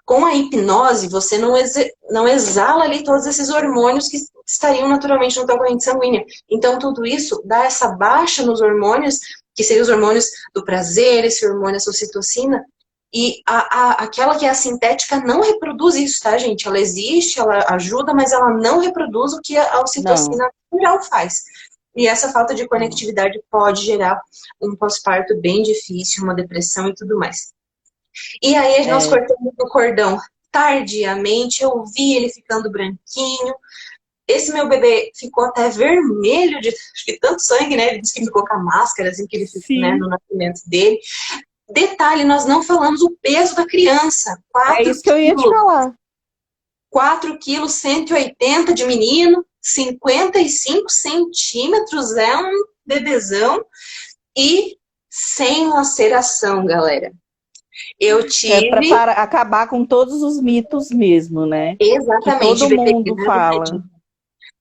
Com a hipnose, você não exala ali todos esses hormônios que estariam naturalmente na tua corrente sanguínea. Então, tudo isso dá essa baixa nos hormônios, que seriam os hormônios do prazer, esse hormônio, essa ocitocina, E aquela que é a sintética não reproduz isso, tá, gente? Ela existe, ela ajuda, mas ela não reproduz o que a Não. ocitocina natural faz. E essa falta de conectividade pode gerar um pós-parto bem difícil, uma depressão e tudo mais. E aí nós É, cortamos o cordão tardiamente, eu vi ele ficando branquinho. Esse meu bebê ficou até vermelho de acho que tanto sangue, né? Ele disse que ficou com a máscara, assim, que ele ficou, né, sim. no nascimento dele. Detalhe, nós não falamos o peso da criança. É 4 isso que eu ia te quilos. falar. 4 quilos, 180 de menino, 55 centímetros, é um bebezão. E sem laceração, galera. Eu É tive acabar com todos os mitos mesmo, né? Que exatamente todo mundo veterinário. fala.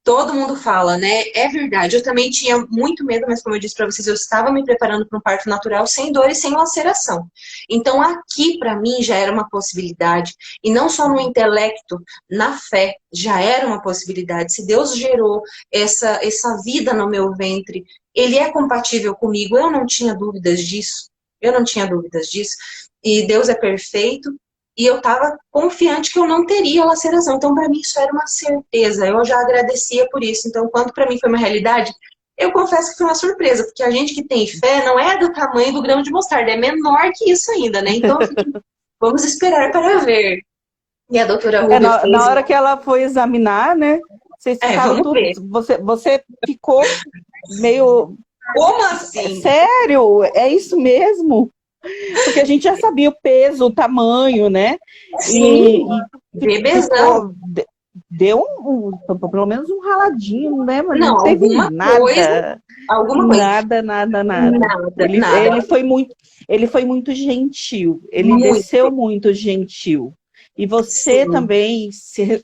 Todo mundo fala, né? É verdade. Eu também tinha muito medo, mas como eu disse para vocês, eu estava me preparando para um parto natural sem dor e sem laceração. Então, aqui para mim já era uma possibilidade. E não só no intelecto, na fé, já era uma possibilidade. Se Deus gerou essa vida no meu ventre, Ele é compatível comigo. Eu não tinha dúvidas disso. Eu não tinha dúvidas disso. E Deus é perfeito. E eu estava confiante que eu não teria laceração. Então, para mim, isso era uma certeza. Eu já agradecia por isso. Então, quando para mim foi uma realidade, eu confesso que foi uma surpresa, porque a gente que tem fé não é do tamanho do grão de mostarda, é menor que isso ainda, né? Então, vamos esperar para ver. E a doutora É, Rubia na fez. hora que ela foi examinar, né? Vocês ficaram Vamos tudo. ver. Você ficou meio. Como assim? Sério? É isso mesmo? Porque a gente já sabia o peso, o tamanho, né? Sim, E bebezão. ficou. Deu pelo menos um raladinho, né? Mas Não, não teve alguma coisa. nada. Nada, nada. Ele foi muito gentil. Ele Muito. desceu muito gentil. E você Sim, também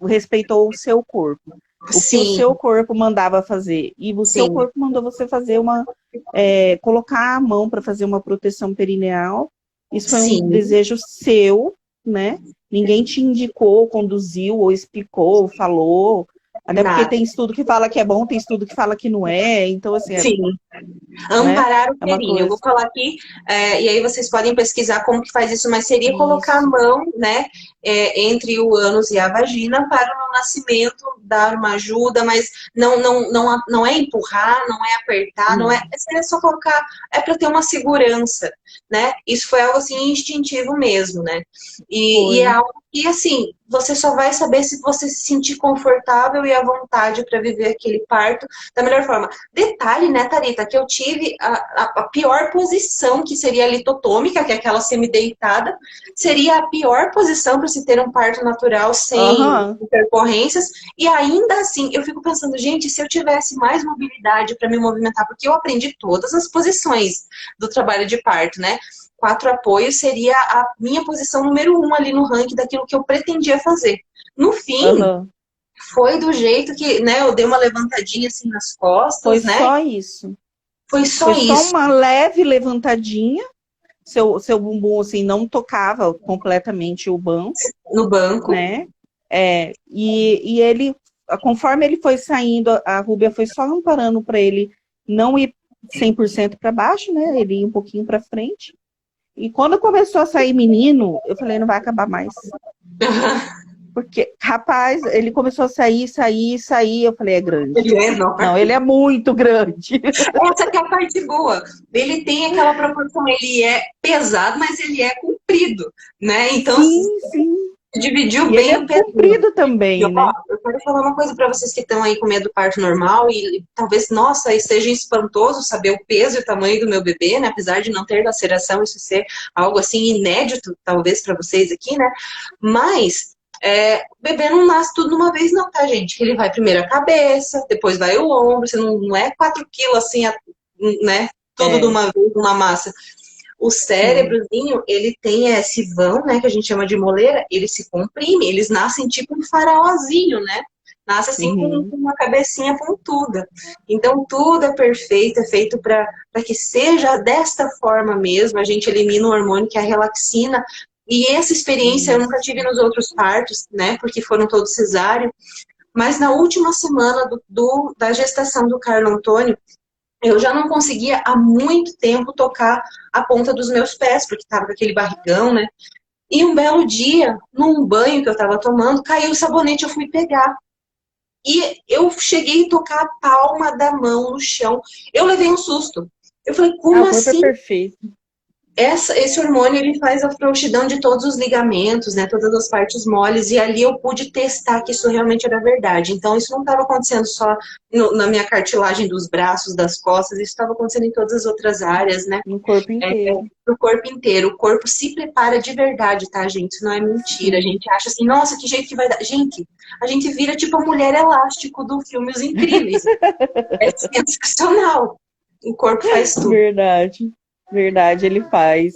respeitou o seu corpo. O que o sim, seu corpo mandava fazer. E o seu sim, corpo mandou você fazer colocar a mão para fazer uma proteção perineal. Isso foi um sim, desejo seu, né? Ninguém te indicou, conduziu, ou explicou, ou falou. Até porque nada. tem estudo que fala que é bom, tem estudo que fala que não é. Então, assim, Sim. né? Amparar o É uma perinho. Eu vou coisa. falar aqui, e aí vocês podem pesquisar como que faz isso, mas seria colocar a Isso. mão, né, entre o ânus e a vagina para no nascimento dar uma ajuda, mas não é empurrar, não é apertar, não é, Não. é só colocar, é para ter uma segurança, né? Isso foi algo assim instintivo mesmo, né? E é Foi. algo que assim, você só vai saber se você se sentir confortável e à vontade para viver aquele parto da melhor forma. Detalhe, né, Thalita, que eu tive a pior posição, que seria a litotômica, que é aquela semi-deitada, seria a pior posição para se ter um parto natural sem Aham. intercorrências, e ainda assim, eu fico pensando, gente, se eu tivesse mais mobilidade para me movimentar, porque eu aprendi todas as posições do trabalho de parto, né? 4 apoios seria a minha posição número 1 ali no ranking daquilo que eu pretendia fazer. No fim, Aham. foi do jeito que, né, eu dei uma levantadinha assim nas Foi costas, né? só isso. Foi só Foi só isso uma leve levantadinha. Seu bumbum, assim, não tocava completamente o banco, no banco. né? E ele, conforme ele foi saindo, a Rúbia foi só amparando para ele não ir 100% para baixo, né? Ele ia um pouquinho para frente. E quando começou a sair menino, eu falei, não vai acabar mais. Porque, rapaz, ele começou a sair. Eu falei, é grande. Ele é enorme. Não, ele é muito grande. Essa que é a parte boa. Ele tem aquela proporção, ele é pesado, mas ele é comprido, né? Então, assim, Sim, sim. dividiu E ele bem é o peso. comprido também, Ó, né? eu quero falar uma coisa para vocês que estão aí com medo do parto normal e talvez, nossa, isso seja espantoso saber o peso e o tamanho do meu bebê, né? Apesar de não ter laceração, isso ser algo assim inédito, talvez, para vocês aqui, né? Mas o bebê não nasce tudo de uma vez, não, tá, gente? Ele vai primeiro a cabeça, depois vai o ombro, você não é 4 quilos assim, né? Tudo de É, uma vez, uma massa. O sim. cérebrozinho, ele tem esse vão, né, que a gente chama de moleira, ele se comprime, eles nascem tipo um faraózinho, né? Nasce assim com Uhum. uma cabecinha pontuda. Então, tudo é perfeito, é feito para que seja desta forma mesmo. A gente elimina o hormônio que é a relaxina. E essa experiência eu nunca tive Isso. nos outros partos, né? Porque foram todos cesáreo. Mas na última semana da gestação do Carlo Antônio, eu já não conseguia há muito tempo tocar a ponta dos meus pés, porque estava com aquele barrigão, né? E um belo dia, num banho que eu tava tomando, caiu o sabonete, eu fui pegar. E eu cheguei a tocar a palma da mão no chão. Eu levei um susto. Eu falei, Ah, como o corpo é assim? perfeito. Esse hormônio, ele faz a frouxidão de todos os ligamentos, né? Todas as partes moles. E ali eu pude testar que isso realmente era verdade. Então, isso não estava acontecendo só na minha cartilagem dos braços, das costas. Isso estava acontecendo em todas as outras áreas, né? No corpo inteiro. Pro corpo inteiro. O corpo se prepara de verdade, tá, gente? Isso não é mentira. A Sim. gente acha assim, nossa, que jeito que vai dar. Gente, a gente vira tipo a mulher elástico do filme Os Incríveis. É sensacional. O corpo faz tudo. Verdade. Verdade, ele faz.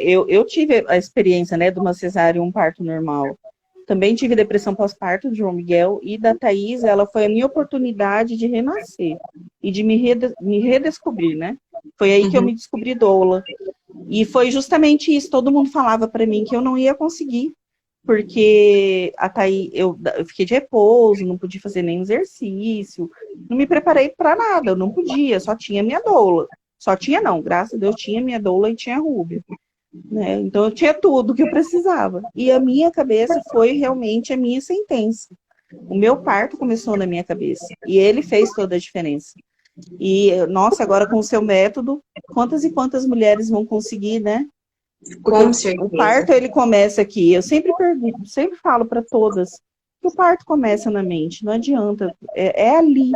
Eu tive a experiência, né, de uma cesárea e um parto normal. Também tive depressão pós-parto do João Miguel e da Thaís, ela foi a minha oportunidade de renascer e de me redescobrir, né? Foi aí que eu me descobri doula. E foi justamente isso, todo mundo falava para mim que eu não ia conseguir, porque a Thaís, eu fiquei de repouso, não podia fazer nenhum exercício, não me preparei para nada, eu não podia, só tinha minha doula. Só tinha não, graças a Deus tinha minha doula e tinha a Rúbia. Né? Então eu tinha tudo que eu precisava. E a minha cabeça foi realmente a minha sentença. O meu parto começou na minha cabeça. E ele fez toda a diferença. E, nossa, agora com o seu método, quantas e quantas mulheres vão conseguir, né? Porque Com certeza. o parto, ele começa aqui. Eu sempre pergunto, sempre falo para todas, que o parto começa na mente. Não adianta. É ali.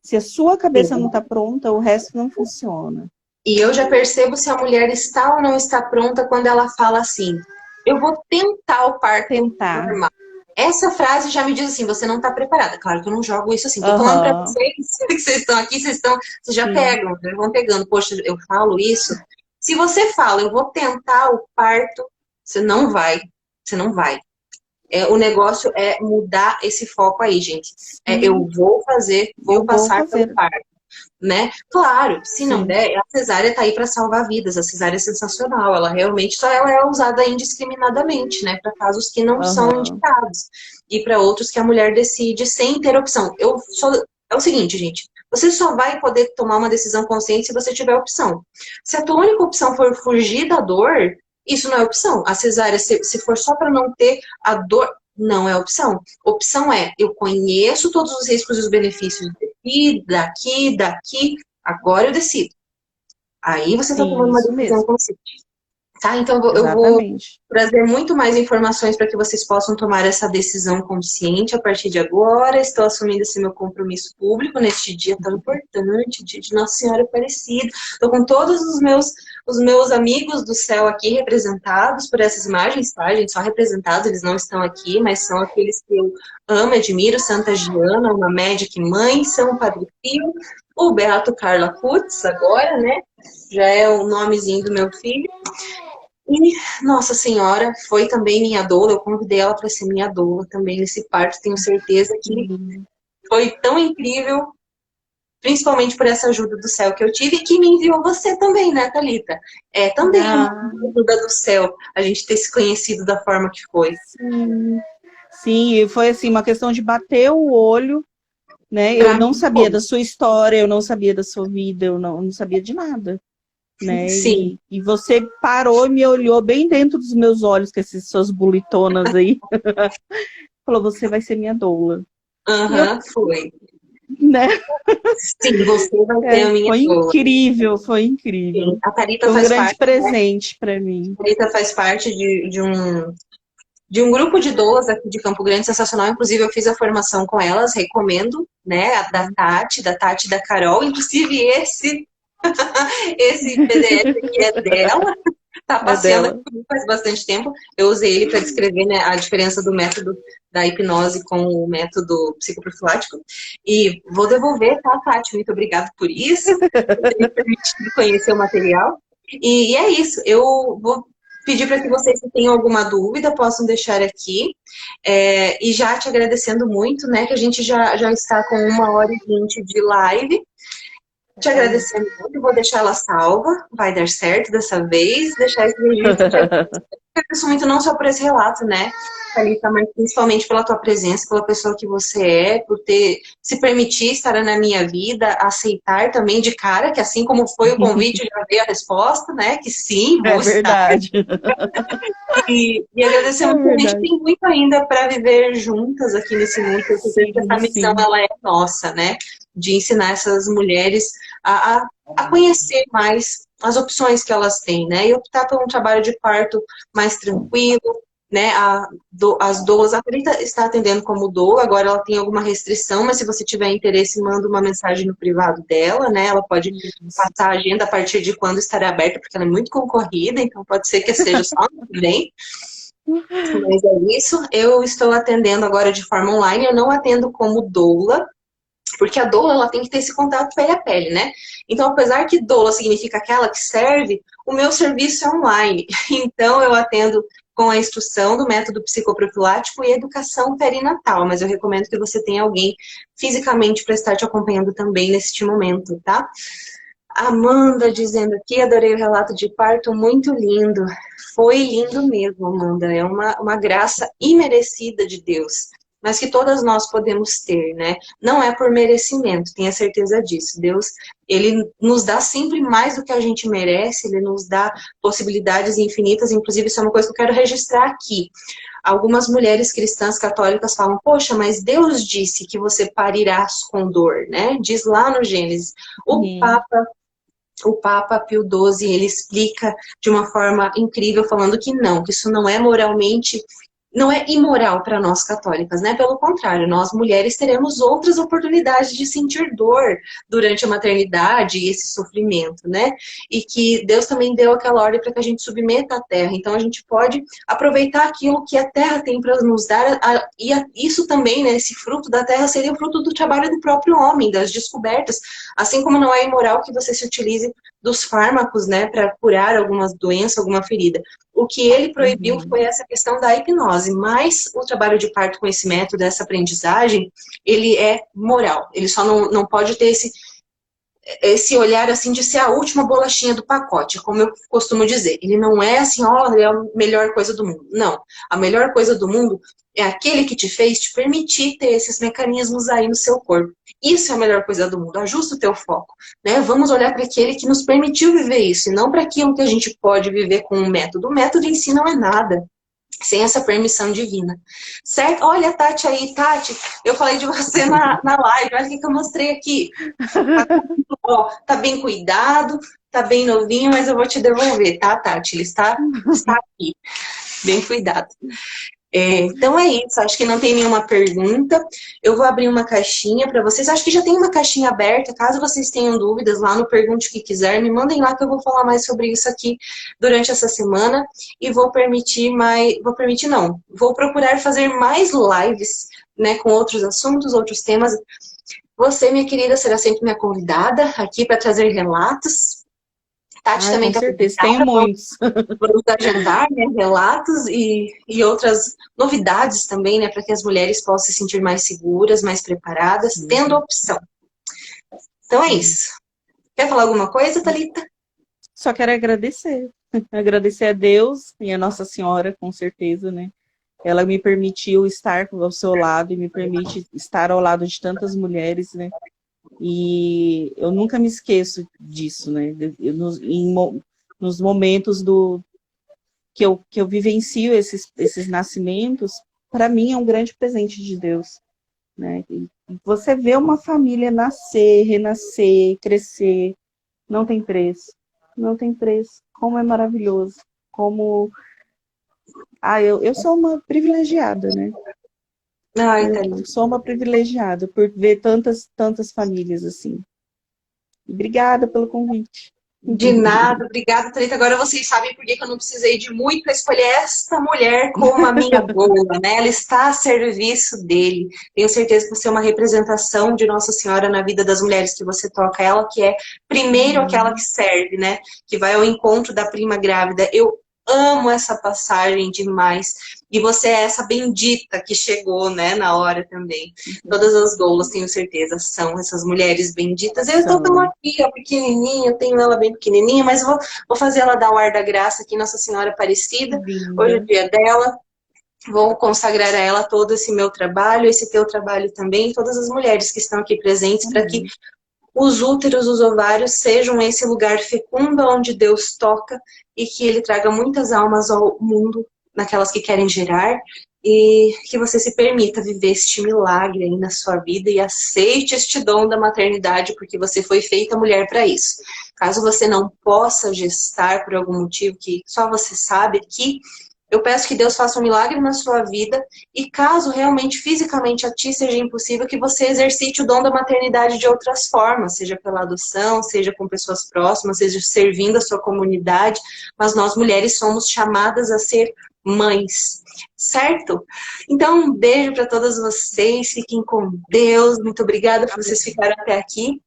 Se a sua cabeça não está pronta, o resto não funciona. E eu já percebo se a mulher está ou não está pronta quando ela fala assim, eu vou tentar o parto normal. Essa frase já me diz assim, você não está preparada. Claro que eu não jogo isso assim, tô falando para vocês, que vocês estão aqui, vocês já pegam, né? Vão pegando. Poxa, eu falo isso. Se você fala, eu vou tentar o parto, você não vai. Você não vai. O negócio é mudar esse foco aí, gente. Eu vou fazer, vou passar pelo parto. Né? Claro, se não der, a cesárea tá aí para salvar vidas. A cesárea é sensacional. Ela realmente ela é usada indiscriminadamente, né? Para casos que não são indicados. E para outros que a mulher decide sem ter opção. É o seguinte, gente. Você só vai poder tomar uma decisão consciente se você tiver opção. Se a tua única opção for fugir da dor, isso não é opção. A cesárea, se for só para não ter a dor, não é opção. Opção é, eu conheço todos os riscos e os benefícios daqui, agora eu decido. Aí você está tomando uma decisão consciente. Tá? Então eu vou trazer muito mais informações para que vocês possam tomar essa decisão consciente a partir de agora. Estou assumindo esse meu compromisso público neste dia tão importante, dia de Nossa Senhora Aparecida. Estou com todos os meus amigos do céu aqui representados por essas imagens, tá, gente? Só representados, eles não estão aqui, mas são aqueles que eu amo, admiro. Santa Giana, uma Magic Mãe, São Padre Pio, o Beato Carla Putz, agora, né? Já é o nomezinho do meu filho. E Nossa Senhora foi também minha doula, eu convidei ela para ser minha doula também nesse parto, tenho certeza que foi tão incrível, principalmente por essa ajuda do céu que eu tive e que me enviou você também, né, Thalita? Também uma ajuda do céu, a gente ter se conhecido da forma que foi. Sim, foi assim, uma questão de bater o olho, né? Eu não sabia da sua história, eu não sabia da sua vida, eu não sabia de nada. Né? Sim. E você parou e me olhou bem dentro dos meus olhos, com essas suas bulitonas aí. Falou, você vai ser minha doula. Foi. Né? Sim, você vai ter a minha doula. Foi incrível. Sim. A Thalita foi um faz grande parte, presente para mim. A Thalita faz parte de um grupo de doulas aqui de Campo Grande, sensacional. Inclusive, eu fiz a formação com elas, recomendo, né? A da Tati e da Carol. Inclusive, esse PDF aqui é dela, tá passeando aqui faz bastante tempo. Eu usei ele para descrever, né, a diferença do método da hipnose com o método psicoprofilático. E vou devolver, tá, Tati? Muito obrigada por isso, por ter me permitido conhecer o material. E é isso, eu vou pedir para que vocês, se tenham alguma dúvida, possam deixar aqui. E já te agradecendo muito, né, que a gente já está com 1h20 de live. Te agradecendo muito, vou deixar ela salva, vai dar certo dessa vez, deixar esse registro agradeço muito não só por esse relato, né, Thalita, mas principalmente pela tua presença, pela pessoa que você é, por ter se permitir estar na minha vida, aceitar também de cara, que assim como foi o convite, já veio a resposta, né, que sim, É vou estar. verdade. E agradecer É muito, a gente verdade. tem muito ainda para viver juntas aqui nesse mundo, eu acredito que Sim, essa missão, sim. ela é nossa, né, de ensinar essas mulheres a conhecer mais as opções que elas têm, né, e optar por um trabalho de parto mais tranquilo, né, as doulas, a Thalita está atendendo como doula, agora ela tem alguma restrição, mas se você tiver interesse, manda uma mensagem no privado dela, né, ela pode Isso. passar a agenda a partir de quando estará aberta, porque ela é muito concorrida, então pode ser que seja só ano que vem, mas é isso. Eu estou atendendo agora de forma online, eu não atendo como doula, porque a doula, ela tem que ter esse contato pele a pele, né? Então, apesar que doula significa aquela que serve, o meu serviço é online. Então, eu atendo com a instrução do método psicoprofilático e educação perinatal, mas eu recomendo que você tenha alguém fisicamente para estar te acompanhando também neste momento, tá? Amanda dizendo aqui, adorei o relato de parto, muito lindo. Foi lindo mesmo, Amanda. É uma graça imerecida de Deus, mas que todas nós podemos ter, né? Não é por merecimento, tenha certeza disso. Deus, ele nos dá sempre mais do que a gente merece, ele nos dá possibilidades infinitas, inclusive isso é uma coisa que eu quero registrar aqui. Algumas mulheres cristãs católicas falam, poxa, mas Deus disse que você parirás com dor, né? Diz lá no Gênesis. Sim. O Papa Pio XII, ele explica de uma forma incrível, falando que não, que isso não é moralmente, não é imoral para nós católicas, né? Pelo contrário, nós mulheres teremos outras oportunidades de sentir dor durante a maternidade e esse sofrimento, né? E que Deus também deu aquela ordem para que a gente submeta a terra. Então a gente pode aproveitar aquilo que a terra tem para nos dar, isso também, né? Esse fruto da terra seria o fruto do trabalho do próprio homem, das descobertas. Assim como não é imoral que você se utilize dos fármacos, né, para curar alguma doença, alguma ferida. O que ele proibiu Uhum. foi essa questão da hipnose, mas o trabalho de parto com esse método, essa aprendizagem, ele é moral. Ele só não pode ter esse olhar assim de ser a última bolachinha do pacote, como eu costumo dizer. Ele não é assim, ó, é a melhor coisa do mundo. Não. A melhor coisa do mundo é aquele que te fez te permitir ter esses mecanismos aí no seu corpo. Isso é a melhor coisa do mundo. Ajusta o teu foco, né? Vamos olhar para aquele que nos permitiu viver isso, e não para aquilo que a gente pode viver com um método. O método em si não é nada sem essa permissão divina. Certo? Olha a Tati aí, Tati, eu falei de você na live, olha o que eu mostrei aqui. Ó, tá bem cuidado, tá bem novinho, mas eu vou te devolver, tá, Tati? Ele está aqui, bem cuidado. Então é isso, acho que não tem nenhuma pergunta. Eu vou abrir uma caixinha para vocês. Acho que já tem uma caixinha aberta. Caso vocês tenham dúvidas lá no Pergunte o que Quiser, me mandem lá que eu vou falar mais sobre isso aqui durante essa semana. E vou procurar fazer mais lives, né, com outros assuntos, outros temas. Você, minha querida, será sempre minha convidada aqui para trazer relatos. Tati Ai, também com está certeza, tenho convidada. muitos. Vamos agendar, né, relatos e outras novidades também, né, para que as mulheres possam se sentir mais seguras, mais preparadas, tendo Sim, opção. Então é sim. isso. Quer falar alguma coisa, Thalita? Só quero agradecer. Agradecer a Deus e a Nossa Senhora, com certeza, né? Ela me permitiu estar ao seu lado e me permite estar ao lado de tantas mulheres, né? E eu nunca me esqueço disso, né? Nos momentos que eu vivencio esses nascimentos, para mim é um grande presente de Deus, né? E você vê uma família nascer, renascer, crescer, não tem preço. Não tem preço. Como é maravilhoso. Como... eu sou uma privilegiada, né? Ai, Eu Thalita. sou uma privilegiada por ver tantas famílias assim. Obrigada pelo convite. De nada, obrigada, Thalita. Agora vocês sabem por que eu não precisei de muito para escolher esta mulher como a minha doula, né? Ela está a serviço dele. Tenho certeza que você é uma representação de Nossa Senhora na vida das mulheres que você toca. Ela que é primeiro aquela que serve, né? Que vai ao encontro da prima grávida. Eu amo essa passagem demais. E você é essa bendita que chegou, né, na hora também. Todas as doulas, tenho certeza, são essas mulheres benditas. Eu estou tão aqui, ó, pequenininha, eu tenho ela bem pequenininha, mas vou fazer ela dar o ar da graça aqui, Nossa Senhora Aparecida. Linda. Hoje é o dia dela. Vou consagrar a ela todo esse meu trabalho, esse teu trabalho também, todas as mulheres que estão aqui presentes, para que os úteros, os ovários sejam esse lugar fecundo onde Deus toca e que Ele traga muitas almas ao mundo, naquelas que querem gerar, e que você se permita viver este milagre aí na sua vida e aceite este dom da maternidade, porque você foi feita mulher para isso. Caso você não possa gestar por algum motivo que só você sabe aqui, eu peço que Deus faça um milagre na sua vida e caso realmente fisicamente a ti seja impossível, que você exercite o dom da maternidade de outras formas, seja pela adoção, seja com pessoas próximas, seja servindo a sua comunidade, mas nós mulheres somos chamadas a ser mães, certo? Então um beijo para todas vocês, fiquem com Deus, muito obrigada por vocês ficarem até aqui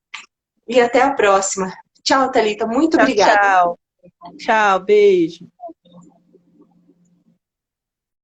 e até a próxima. Tchau, Thalita, muito Tchau, obrigada. tchau. Tchau, beijo.